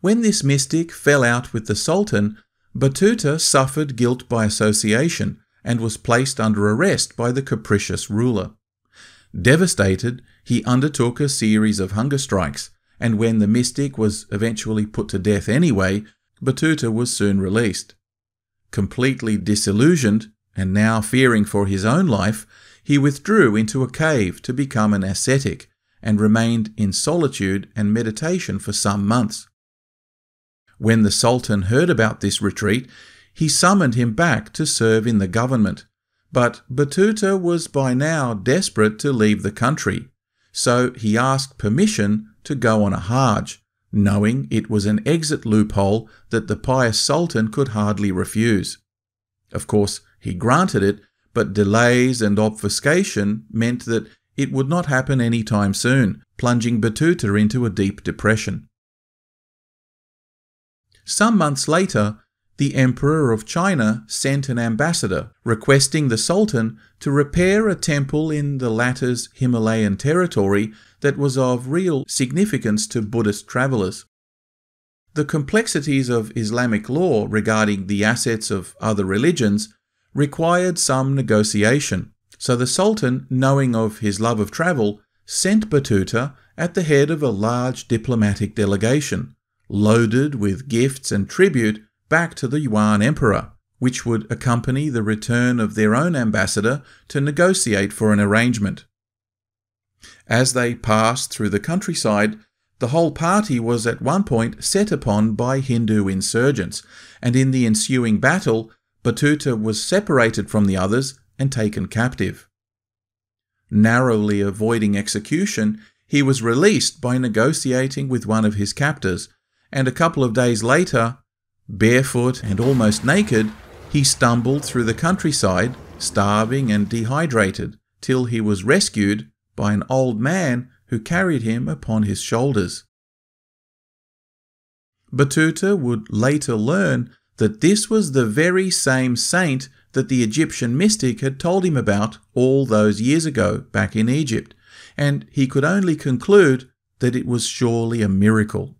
When this mystic fell out with the Sultan, Battuta suffered guilt by association and was placed under arrest by the capricious ruler. Devastated, he undertook a series of hunger strikes, and when the mystic was eventually put to death anyway, Battuta was soon released. Completely disillusioned, and now fearing for his own life, he withdrew into a cave to become an ascetic, and remained in solitude and meditation for some months. When the Sultan heard about this retreat, he summoned him back to serve in the government, but Battuta was by now desperate to leave the country, so he asked permission to go on a Hajj, knowing it was an exit loophole that the pious Sultan could hardly refuse. Of course, he granted it, but delays and obfuscation meant that it would not happen any time soon, plunging Battuta into a deep depression. Some months later, the Emperor of China sent an ambassador requesting the Sultan to repair a temple in the latter's Himalayan territory that was of real significance to Buddhist travellers. The complexities of Islamic law regarding the assets of other religions required some negotiation, so the Sultan, knowing of his love of travel, sent Battuta at the head of a large diplomatic delegation, loaded with gifts and tribute back to the Yuan Emperor, which would accompany the return of their own ambassador to negotiate for an arrangement. As they passed through the countryside, the whole party was at one point set upon by Hindu insurgents, and in the ensuing battle, Battuta was separated from the others and taken captive. Narrowly avoiding execution, he was released by negotiating with one of his captors, and a couple of days later, barefoot and almost naked, he stumbled through the countryside, starving and dehydrated, till he was rescued by an old man who carried him upon his shoulders. Battuta would later learn that this was the very same saint that the Egyptian mystic had told him about all those years ago back in Egypt, and he could only conclude that it was surely a miracle.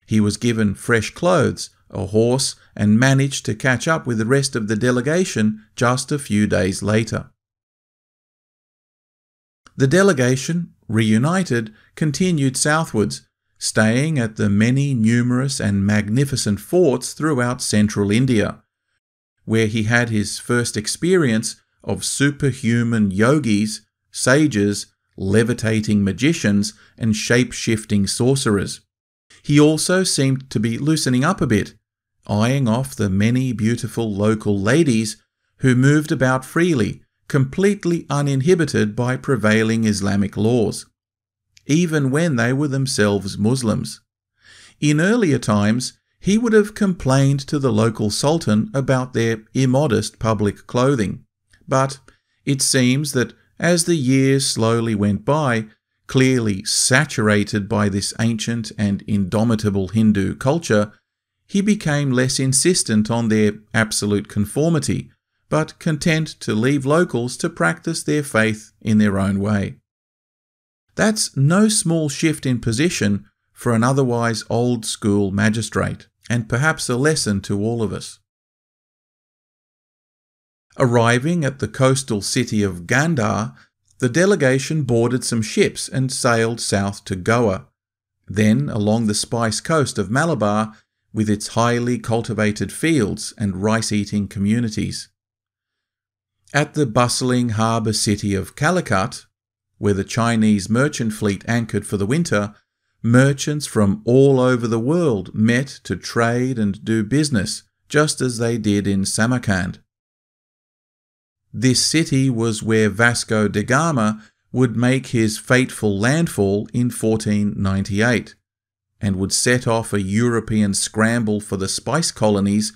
He was given fresh clothes, a horse, and managed to catch up with the rest of the delegation just a few days later. The delegation, reunited, continued southwards, staying at the many numerous and magnificent forts throughout central India, where he had his first experience of superhuman yogis, sages, levitating magicians, and shape-shifting sorcerers. He also seemed to be loosening up a bit, eyeing off the many beautiful local ladies who moved about freely, completely uninhibited by prevailing Islamic laws, even when they were themselves Muslims. In earlier times, he would have complained to the local sultan about their immodest public clothing, but it seems that as the years slowly went by, clearly saturated by this ancient and indomitable Hindu culture, he became less insistent on their absolute conformity, but content to leave locals to practice their faith in their own way. That's no small shift in position for an otherwise old-school magistrate, and perhaps a lesson to all of us. Arriving at the coastal city of Gandhar, the delegation boarded some ships and sailed south to Goa, then along the spice coast of Malabar with its highly cultivated fields and rice-eating communities. At the bustling harbour city of Calicut, where the Chinese merchant fleet anchored for the winter, merchants from all over the world met to trade and do business, just as they did in Samarkand. This city was where Vasco da Gama would make his fateful landfall in 1498 and would set off a European scramble for the spice colonies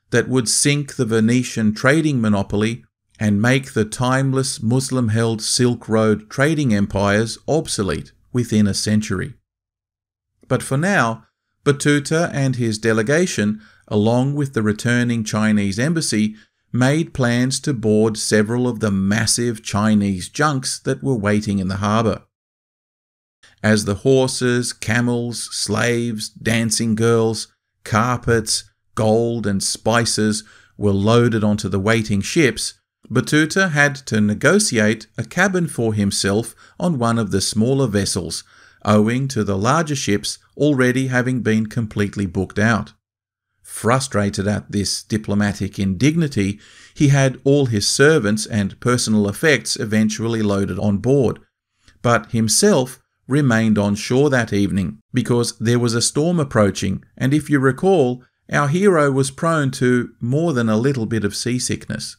that would sink the Venetian trading monopoly and make the timeless Muslim-held Silk Road trading empires obsolete within a century. But for now, Battuta and his delegation, along with the returning Chinese embassy, made plans to board several of the massive Chinese junks that were waiting in the harbour. As the horses, camels, slaves, dancing girls, carpets, gold and spices were loaded onto the waiting ships, Battuta had to negotiate a cabin for himself on one of the smaller vessels, owing to the larger ships already having been completely booked out. Frustrated at this diplomatic indignity, he had all his servants and personal effects eventually loaded on board, but himself remained on shore that evening because there was a storm approaching, and if you recall, our hero was prone to more than a little bit of seasickness.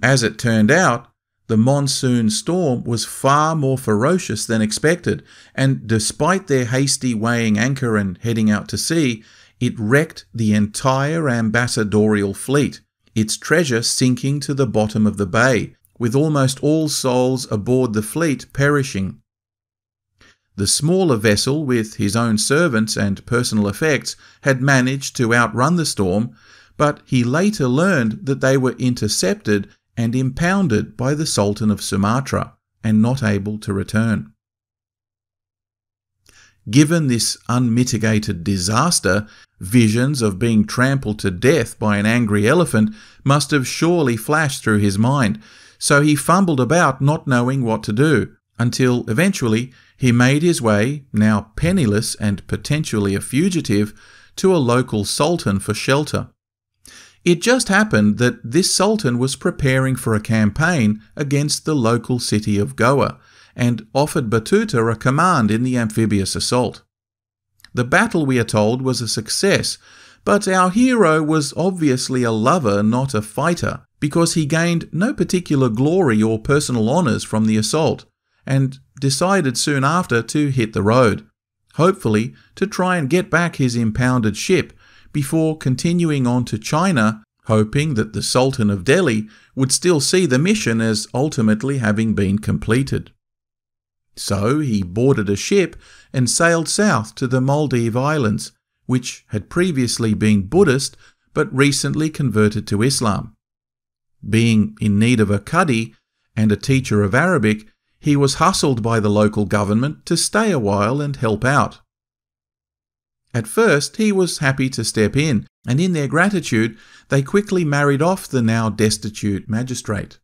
As it turned out, the monsoon storm was far more ferocious than expected, and despite their hasty weighing anchor and heading out to sea, it wrecked the entire ambassadorial fleet, its treasure sinking to the bottom of the bay, with almost all souls aboard the fleet perishing. The smaller vessel, with his own servants and personal effects, had managed to outrun the storm, but he later learned that they were intercepted and impounded by the Sultan of Sumatra and not able to return. Given this unmitigated disaster, visions of being trampled to death by an angry elephant must have surely flashed through his mind, so he fumbled about not knowing what to do, until eventually he made his way, now penniless and potentially a fugitive, to a local sultan for shelter. It just happened that this sultan was preparing for a campaign against the local city of Goa, and offered Battuta a command in the amphibious assault. The battle, we are told, was a success, but our hero was obviously a lover, not a fighter, because he gained no particular glory or personal honours from the assault, and decided soon after to hit the road, hopefully to try and get back his impounded ship, before continuing on to China, hoping that the Sultan of Delhi would still see the mission as ultimately having been completed. So he boarded a ship and sailed south to the Maldives Islands, which had previously been Buddhist but recently converted to Islam. Being in need of a Qadi and a teacher of Arabic, he was hustled by the local government to stay a while and help out. At first, he was happy to step in, and in their gratitude, they quickly married off the now destitute magistrate.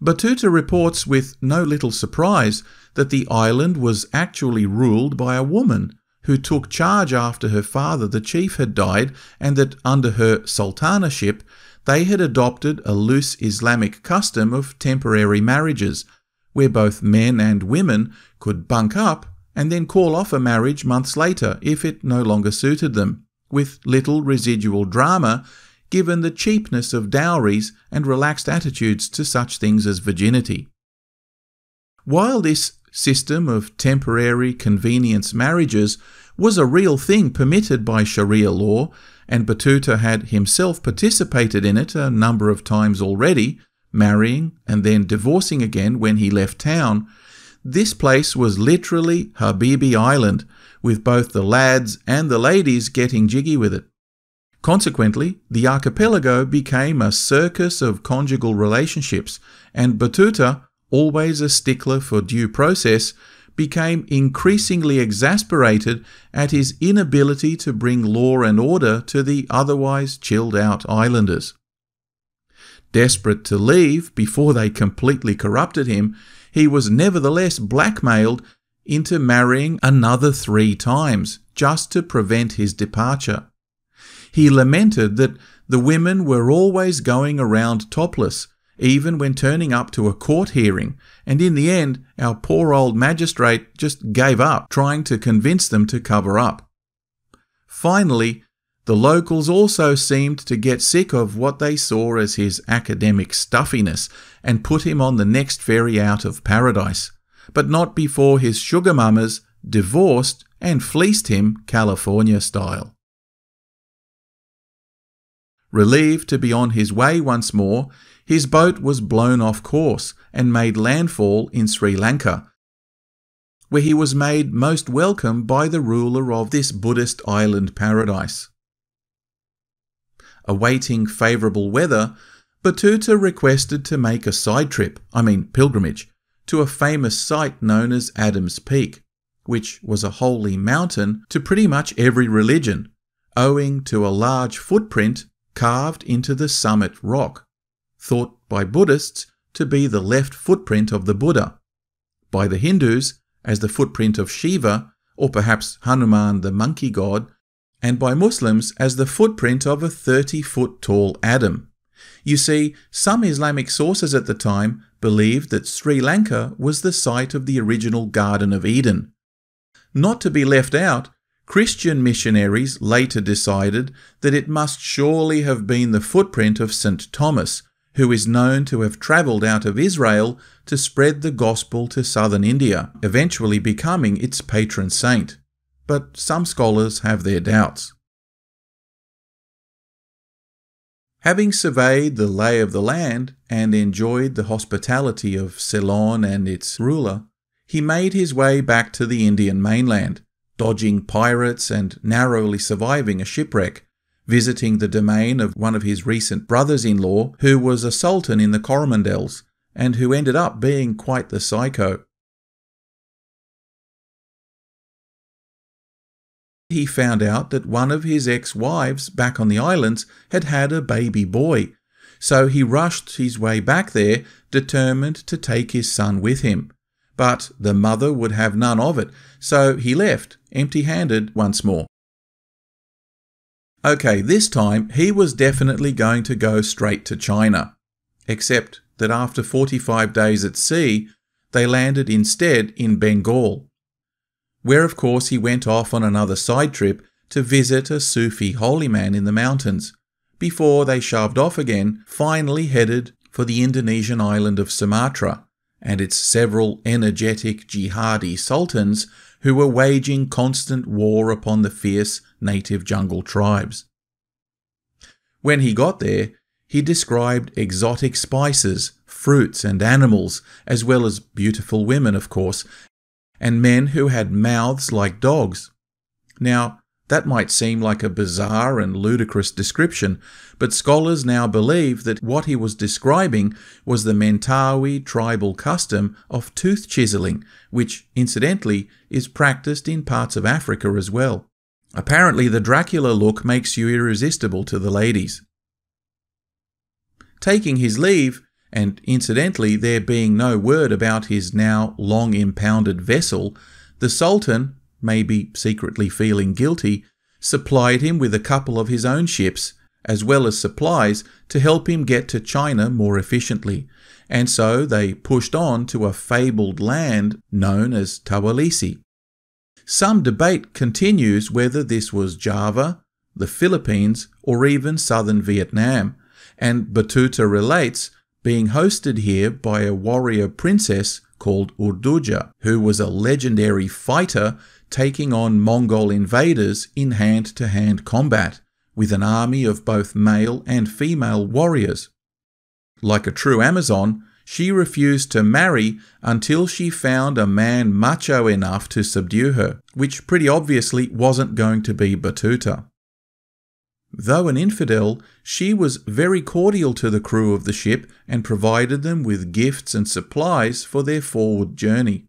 Battuta reports with no little surprise that the island was actually ruled by a woman who took charge after her father, the chief, had died, and that under her sultanship they had adopted a loose Islamic custom of temporary marriages, where both men and women could bunk up and then call off a marriage months later if it no longer suited them, with little residual drama given the cheapness of dowries and relaxed attitudes to such things as virginity. While this system of temporary convenience marriages was a real thing permitted by Sharia law, and Battuta had himself participated in it a number of times already, marrying and then divorcing again when he left town, this place was literally Habibi Island, with both the lads and the ladies getting jiggy with it. Consequently, the archipelago became a circus of conjugal relationships, and Battuta, always a stickler for due process, became increasingly exasperated at his inability to bring law and order to the otherwise chilled-out islanders. Desperate to leave before they completely corrupted him, he was nevertheless blackmailed into marrying another 3 times, just to prevent his departure. He lamented that the women were always going around topless, even when turning up to a court hearing, and in the end, our poor old magistrate just gave up trying to convince them to cover up. Finally, The locals also seemed to get sick of what they saw as his academic stuffiness and put him on the next ferry out of paradise, but not before his sugar mamas divorced and fleeced him California style. Relieved to be on his way once more, his boat was blown off course and made landfall in Sri Lanka, where he was made most welcome by the ruler of this Buddhist island paradise. Awaiting favourable weather, Battuta requested to make a pilgrimage, to a famous site known as Adam's Peak, which was a holy mountain to pretty much every religion, owing to a large footprint carved into the summit rock, thought by Buddhists to be the left footprint of the Buddha, by the Hindus as the footprint of Shiva, or perhaps Hanuman the monkey god, and by Muslims as the footprint of a 30-foot-tall Adam. You see, some Islamic sources at the time believed that Sri Lanka was the site of the original Garden of Eden. Not to be left out, Christian missionaries later decided that it must surely have been the footprint of St. Thomas, who is known to have travelled out of Israel to spread the gospel to southern India, eventually becoming its patron saint. But some scholars have their doubts. Having surveyed the lay of the land and enjoyed the hospitality of Ceylon and its ruler, he made his way back to the Indian mainland, dodging pirates and narrowly surviving a shipwreck, visiting the domain of one of his recent brothers-in-law who was a sultan in the Coromandels and who ended up being quite the psycho. He found out that one of his ex-wives back on the islands had had a baby boy, so he rushed his way back there, determined to take his son with him. But the mother would have none of it, so he left, empty-handed once more. Okay, this time he was definitely going to go straight to China, except that after 45 days at sea, they landed instead in Bengal, where of course he went off on another side trip to visit a Sufi holy man in the mountains, before they shoved off again, finally headed for the Indonesian island of Sumatra and its several energetic jihadi sultans who were waging constant war upon the fierce native jungle tribes. When he got there, he described exotic spices, fruits and animals, as well as beautiful women, of course, and men who had mouths like dogs. Now, that might seem like a bizarre and ludicrous description, but scholars now believe that what he was describing was the Mentawi tribal custom of tooth chiseling, which, incidentally, is practiced in parts of Africa as well. Apparently, the Dracula look makes you irresistible to the ladies. Taking his leave, and incidentally there being no word about his now long impounded vessel, the Sultan, maybe secretly feeling guilty, supplied him with a couple of his own ships, as well as supplies to help him get to China more efficiently, and so they pushed on to a fabled land known as Tawalisi. Some debate continues whether this was Java, the Philippines, or even southern Vietnam, and Battuta relates being hosted here by a warrior princess called Urduja, who was a legendary fighter taking on Mongol invaders in hand-to-hand combat, with an army of both male and female warriors. Like a true Amazon, she refused to marry until she found a man macho enough to subdue her, which pretty obviously wasn't going to be Battuta. Though an infidel, she was very cordial to the crew of the ship and provided them with gifts and supplies for their forward journey.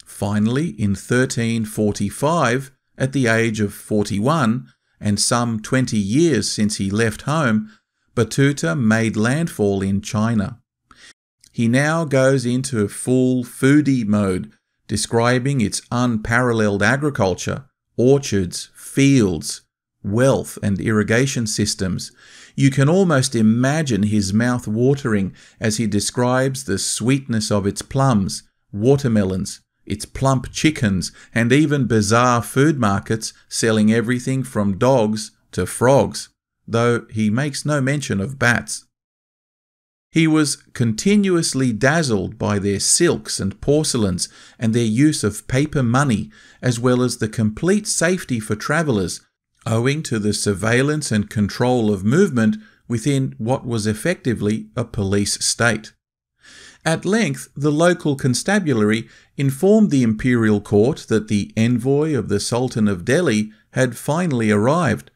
Finally, in 1345, at the age of 41, and some 20 years since he left home, Battuta made landfall in China. He now goes into full foodie mode, describing its unparalleled agriculture, orchards, fields, wealth and irrigation systems. You can almost imagine his mouth watering as he describes the sweetness of its plums, watermelons, its plump chickens, and even bizarre food markets selling everything from dogs to frogs, though he makes no mention of bats. He was continuously dazzled by their silks and porcelains and their use of paper money, as well as the complete safety for travellers, owing to the surveillance and control of movement within what was effectively a police state. At length, the local constabulary informed the imperial court that the envoy of the Sultan of Delhi had finally arrived.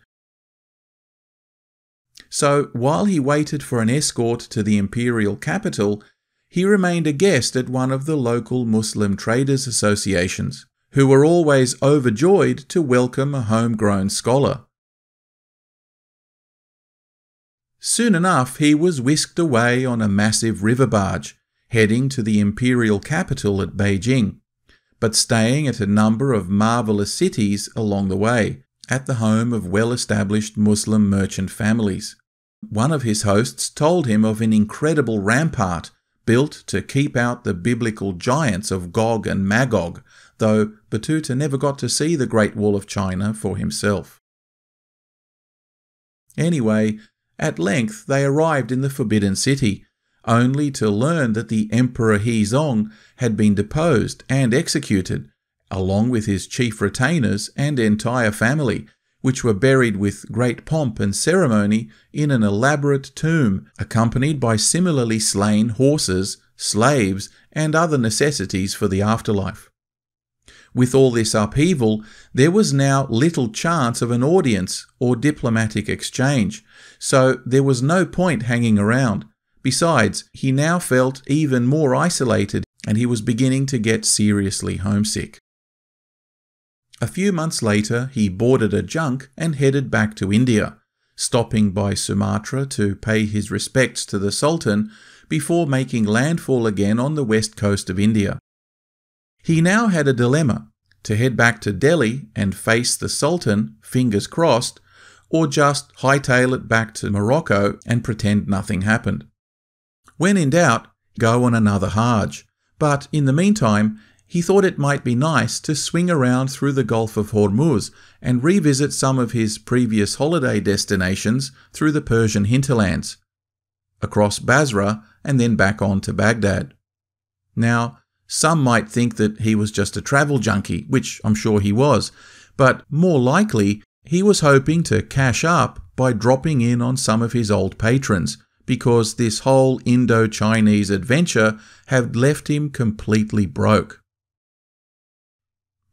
So, while he waited for an escort to the imperial capital, he remained a guest at one of the local Muslim traders' associations, who were always overjoyed to welcome a homegrown scholar. Soon enough, he was whisked away on a massive river barge, heading to the imperial capital at Beijing, but staying at a number of marvellous cities along the way, at the home of well-established Muslim merchant families. One of his hosts told him of an incredible rampart built to keep out the biblical giants of Gog and Magog, though Battuta never got to see the Great Wall of China for himself. Anyway, at length they arrived in the Forbidden City, only to learn that the Emperor Hezong had been deposed and executed, along with his chief retainers and entire family, which were buried with great pomp and ceremony in an elaborate tomb, accompanied by similarly slain horses, slaves, and other necessities for the afterlife. With all this upheaval, there was now little chance of an audience or diplomatic exchange, so there was no point hanging around. Besides, he now felt even more isolated, and he was beginning to get seriously homesick. A few months later, he boarded a junk and headed back to India, stopping by Sumatra to pay his respects to the Sultan before making landfall again on the west coast of India. He now had a dilemma: to head back to Delhi and face the Sultan, fingers crossed, or just hightail it back to Morocco and pretend nothing happened. When in doubt, go on another Hajj, but in the meantime, he thought it might be nice to swing around through the Gulf of Hormuz and revisit some of his previous holiday destinations through the Persian hinterlands, across Basra and then back on to Baghdad. Now, some might think that he was just a travel junkie, which I'm sure he was, but more likely he was hoping to cash up by dropping in on some of his old patrons, because this whole Indo-Chinese adventure had left him completely broke.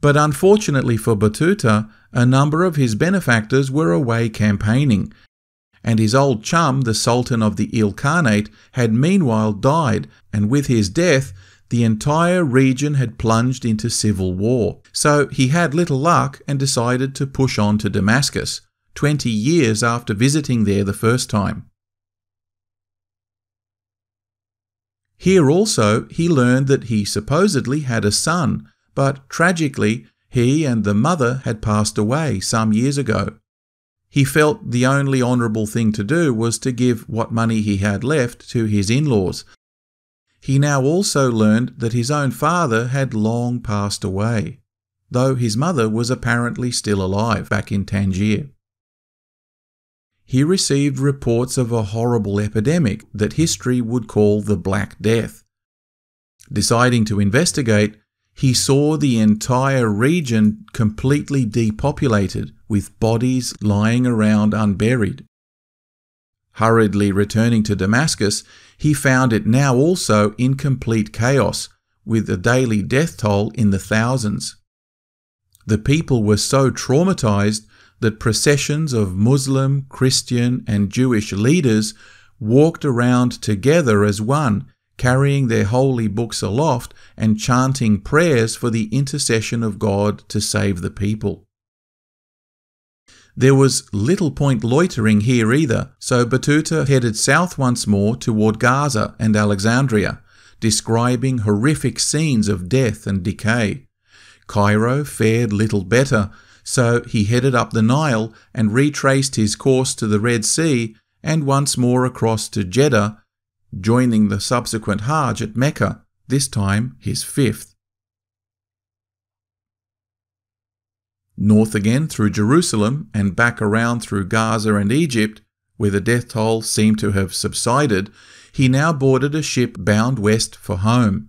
But unfortunately for Battuta, a number of his benefactors were away campaigning, and his old chum, the Sultan of the Ilkhanate, had meanwhile died, and with his death, the entire region had plunged into civil war. So he had little luck and decided to push on to Damascus, 20 years after visiting there the first time. Here also he learned that he supposedly had a son, but tragically he and the mother had passed away some years ago. He felt the only honourable thing to do was to give what money he had left to his in-laws. He now also learned that his own father had long passed away, though his mother was apparently still alive back in Tangier. He received reports of a horrible epidemic that history would call the Black Death. Deciding to investigate, he saw the entire region completely depopulated, with bodies lying around unburied. Hurriedly returning to Damascus, he found it now also in complete chaos, with a daily death toll in the thousands. The people were so traumatized that processions of Muslim, Christian, and Jewish leaders walked around together as one, carrying their holy books aloft and chanting prayers for the intercession of God to save the people. There was little point loitering here either, so Battuta headed south once more toward Gaza and Alexandria, describing horrific scenes of death and decay. Cairo fared little better, so he headed up the Nile and retraced his course to the Red Sea and once more across to Jeddah, joining the subsequent Hajj at Mecca, this time his fifth. north again through Jerusalem and back around through Gaza and Egypt, where the death toll seemed to have subsided, he now boarded a ship bound west for home.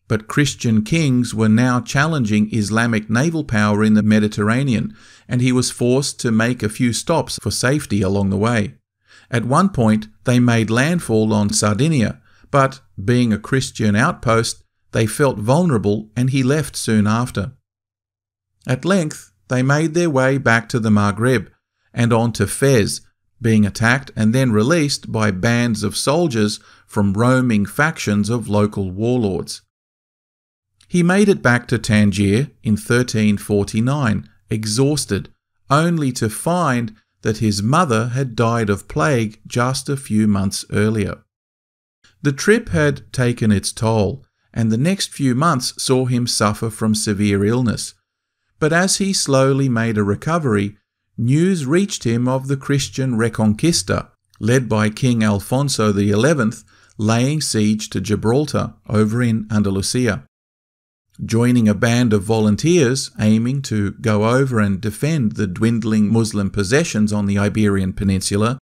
But Christian kings were now challenging Islamic naval power in the Mediterranean, and he was forced to make a few stops for safety along the way. At one point, they made landfall on Sardinia, but being a Christian outpost, they felt vulnerable and he left soon after. At length, they made their way back to the Maghreb and on to Fez, being attacked and then released by bands of soldiers from roaming factions of local warlords. He made it back to Tangier in 1349, exhausted, only to find that his mother had died of plague just a few months earlier. The trip had taken its toll, and the next few months saw him suffer from severe illness. But as he slowly made a recovery, news reached him of the Christian Reconquista, led by King Alfonso XI, laying siege to Gibraltar over in Andalusia. Joining a band of volunteers aiming to go over and defend the dwindling Muslim possessions on the Iberian Peninsula,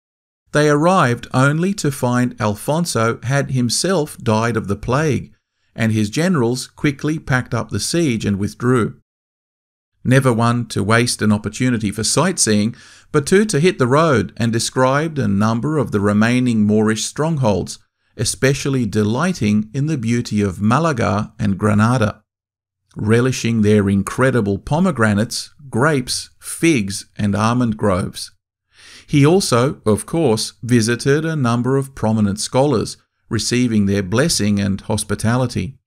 they arrived only to find Alfonso had himself died of the plague, and his generals quickly packed up the siege and withdrew. Never one to waste an opportunity for sightseeing, Battuta hit the road and described a number of the remaining Moorish strongholds, especially delighting in the beauty of Malaga and Granada, relishing their incredible pomegranates, grapes, figs, and almond groves. He also, of course, visited a number of prominent scholars, receiving their blessing and hospitality.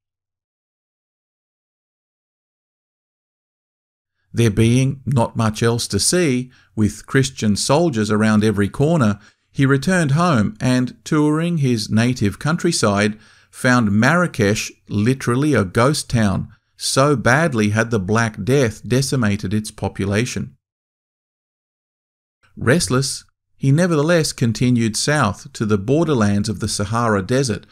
There being not much else to see, with Christian soldiers around every corner, he returned home and, touring his native countryside, found Marrakesh literally a ghost town, so badly had the Black Death decimated its population. Restless, he nevertheless continued south to the borderlands of the Sahara Desert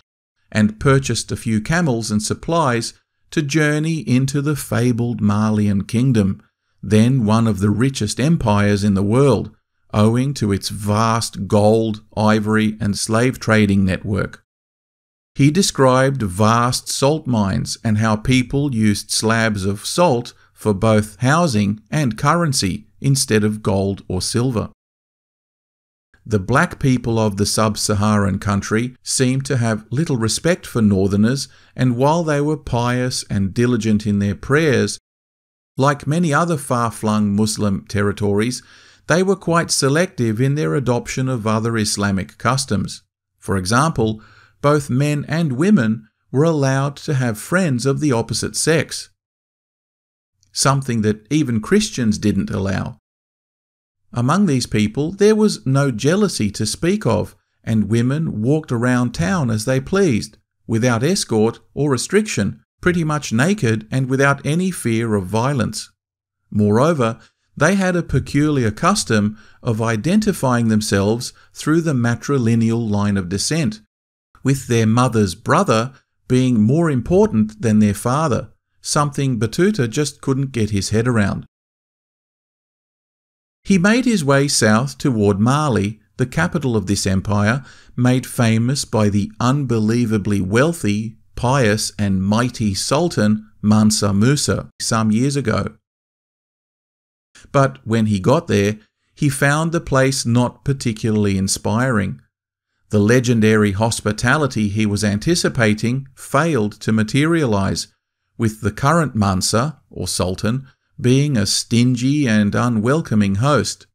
and purchased a few camels and supplies to journey into the fabled Malian kingdom, then one of the richest empires in the world, owing to its vast gold, ivory, and slave trading network. He described vast salt mines and how people used slabs of salt for both housing and currency instead of gold or silver. The black people of the sub-Saharan country seemed to have little respect for northerners, and while they were pious and diligent in their prayers, like many other far-flung Muslim territories, they were quite selective in their adoption of other Islamic customs. For example, both men and women were allowed to have friends of the opposite sex, something that even Christians didn't allow. Among these people, there was no jealousy to speak of, and women walked around town as they pleased, without escort or restriction, pretty much naked and without any fear of violence. Moreover, they had a peculiar custom of identifying themselves through the matrilineal line of descent, with their mother's brother being more important than their father, something Battuta just couldn't get his head around. He made his way south toward Mali, the capital of this empire, made famous by the unbelievably wealthy, pious and mighty Sultan Mansa Musa some years ago. But when he got there, he found the place not particularly inspiring. The legendary hospitality he was anticipating failed to materialize, with the current Mansa, or Sultan, being a stingy and unwelcoming host.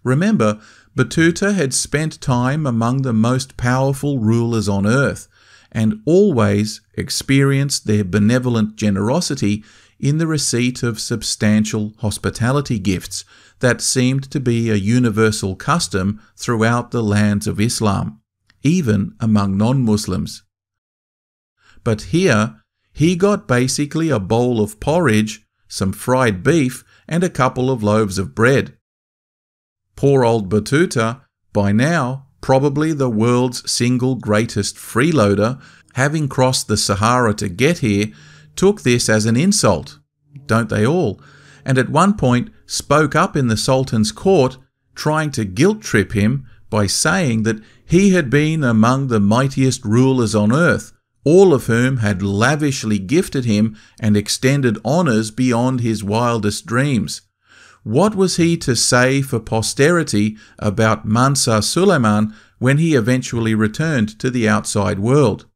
Remember, Battuta had spent time among the most powerful rulers on earth, and always experienced their benevolent generosity in the receipt of substantial hospitality gifts that seemed to be a universal custom throughout the lands of Islam, even among non-Muslims. But here, he got basically a bowl of porridge, some fried beef, and a couple of loaves of bread. Poor old Battuta, by now probably the world's single greatest freeloader, having crossed the Sahara to get here, took this as an insult, don't they all? and at one point spoke up in the Sultan's court, trying to guilt-trip him by saying that he had been among the mightiest rulers on earth, all of whom had lavishly gifted him and extended honours beyond his wildest dreams. What was he to say for posterity about Mansa Suleiman when he eventually returned to the outside world?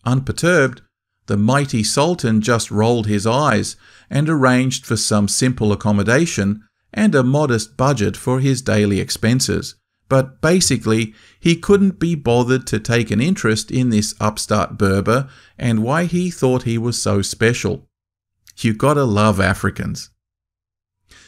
Unperturbed, the mighty Sultan just rolled his eyes and arranged for some simple accommodation and a modest budget for his daily expenses. But basically, he couldn't be bothered to take an interest in this upstart Berber and why he thought he was so special. You gotta love Africans.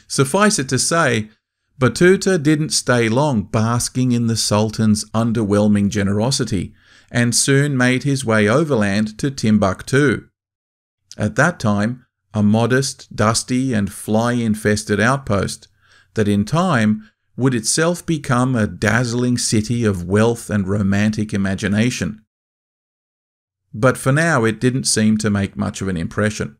Suffice it to say, Battuta didn't stay long basking in the Sultan's underwhelming generosity, and soon made his way overland to Timbuktu. At that time, a modest, dusty and fly-infested outpost that in time would itself become a dazzling city of wealth and romantic imagination. But for now it didn't seem to make much of an impression.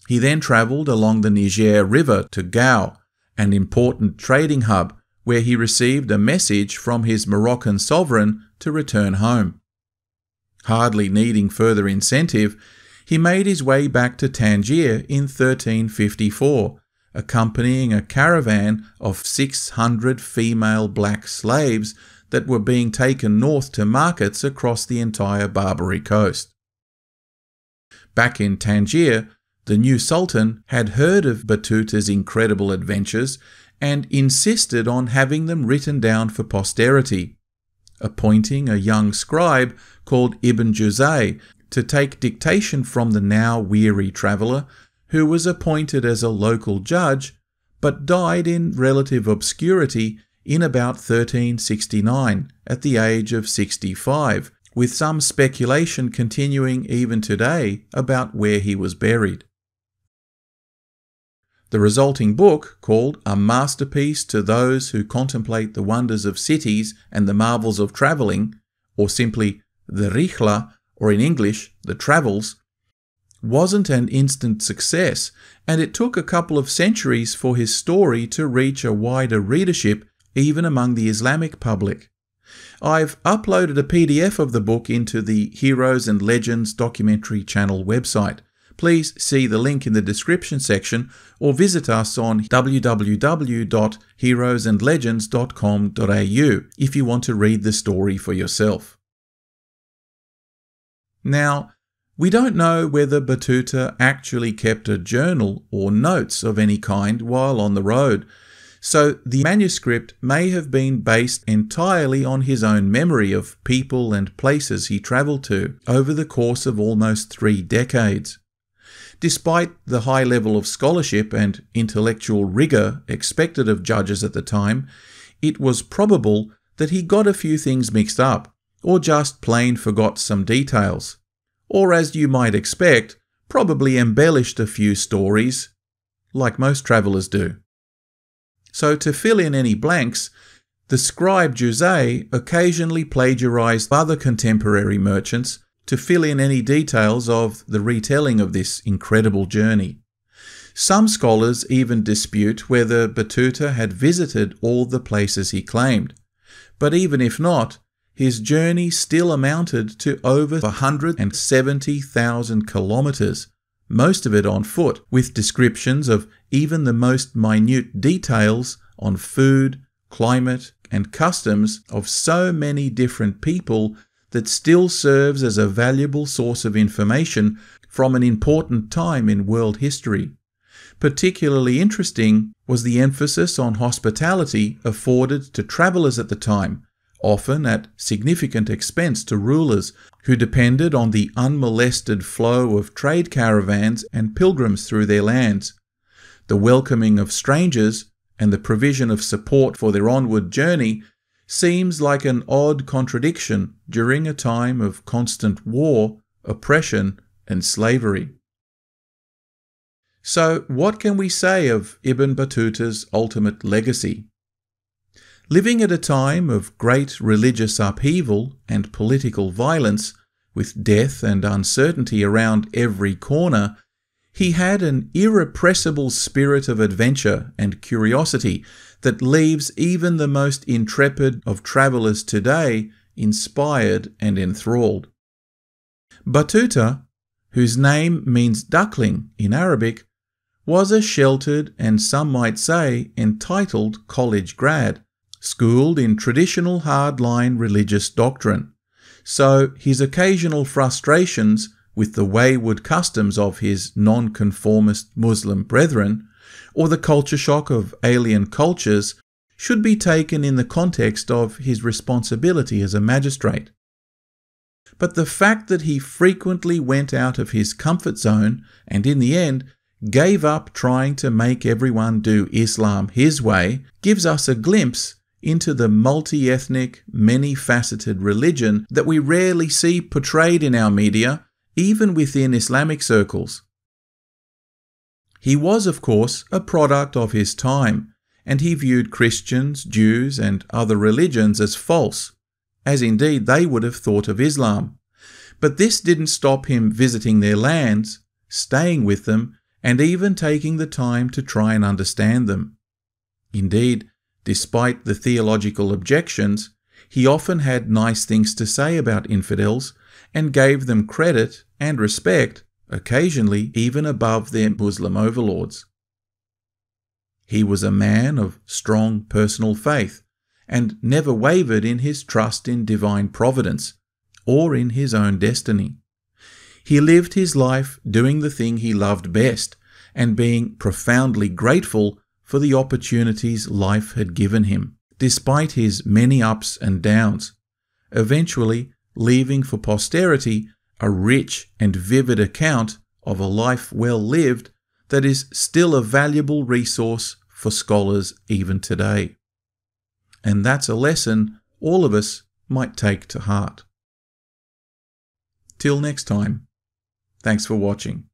He then travelled along the Niger River to Gao, an important trading hub where he received a message from his Moroccan sovereign to return home. Hardly needing further incentive, he made his way back to Tangier in 1354, accompanying a caravan of 600 female black slaves that were being taken north to markets across the entire Barbary coast. Back in Tangier, the new sultan had heard of Battuta's incredible adventures and insisted on having them written down for posterity, appointing a young scribe called Ibn Juzay to take dictation from the now weary traveller, who was appointed as a local judge but died in relative obscurity in about 1369 at the age of 65, with some speculation continuing even today about where he was buried. The resulting book, called A Masterpiece to Those Who Contemplate the Wonders of Cities and the Marvels of Travelling, or simply The Rihla, or in English, The Travels, wasn't an instant success, and it took a couple of centuries for his story to reach a wider readership even among the Islamic public. I've uploaded a PDF of the book into the Heroes and Legends documentary channel website. Please see the link in the description section or visit us on www.heroesandlegends.com.au if you want to read the story for yourself. Now, we don't know whether Battuta actually kept a journal or notes of any kind while on the road, so the manuscript may have been based entirely on his own memory of people and places he travelled to over the course of almost 3 decades. Despite the high level of scholarship and intellectual rigour expected of judges at the time, it was probable that he got a few things mixed up, or just plain forgot some details, or as you might expect, probably embellished a few stories, like most travellers do. So to fill in any blanks, the scribe Juzay occasionally plagiarized other contemporary merchants to fill in any details of the retelling of this incredible journey. Some scholars even dispute whether Battuta had visited all the places he claimed, but even if not, his journey still amounted to over 170,000 kilometres, most of it on foot, with descriptions of even the most minute details on food, climate, and customs of so many different people that still serves as a valuable source of information from an important time in world history. Particularly interesting was the emphasis on hospitality afforded to travellers at the time, often at significant expense to rulers who depended on the unmolested flow of trade caravans and pilgrims through their lands. The welcoming of strangers and the provision of support for their onward journey seems like an odd contradiction during a time of constant war, oppression, and slavery. So, what can we say of Ibn Battuta's ultimate legacy? Living at a time of great religious upheaval and political violence, with death and uncertainty around every corner, He had an irrepressible spirit of adventure and curiosity that leaves even the most intrepid of travellers today inspired and enthralled. Battuta, whose name means duckling in Arabic, was a sheltered and some might say entitled college grad, schooled in traditional hardline religious doctrine. So his occasional frustrations with the wayward customs of his nonconformist Muslim brethren, or the culture shock of alien cultures, should be taken in the context of his responsibility as a magistrate. But the fact that he frequently went out of his comfort zone and in the end gave up trying to make everyone do Islam his way gives us a glimpse into the multi-ethnic, many-faceted religion that we rarely see portrayed in our media, even within Islamic circles. He was, of course, a product of his time, and he viewed Christians, Jews, and other religions as false, as indeed they would have thought of Islam. But this didn't stop him visiting their lands, staying with them, and even taking the time to try and understand them. Indeed, despite the theological objections, he often had nice things to say about infidels and gave them credit and respect, occasionally even above their Muslim overlords. He was a man of strong personal faith and never wavered in his trust in divine providence or in his own destiny. He lived his life doing the thing he loved best and being profoundly grateful for the opportunities life had given him, despite his many ups and downs, eventually leaving for posterity a rich and vivid account of a life well lived that is still a valuable resource for scholars even today. And that's a lesson all of us might take to heart. Till next time, thanks for watching.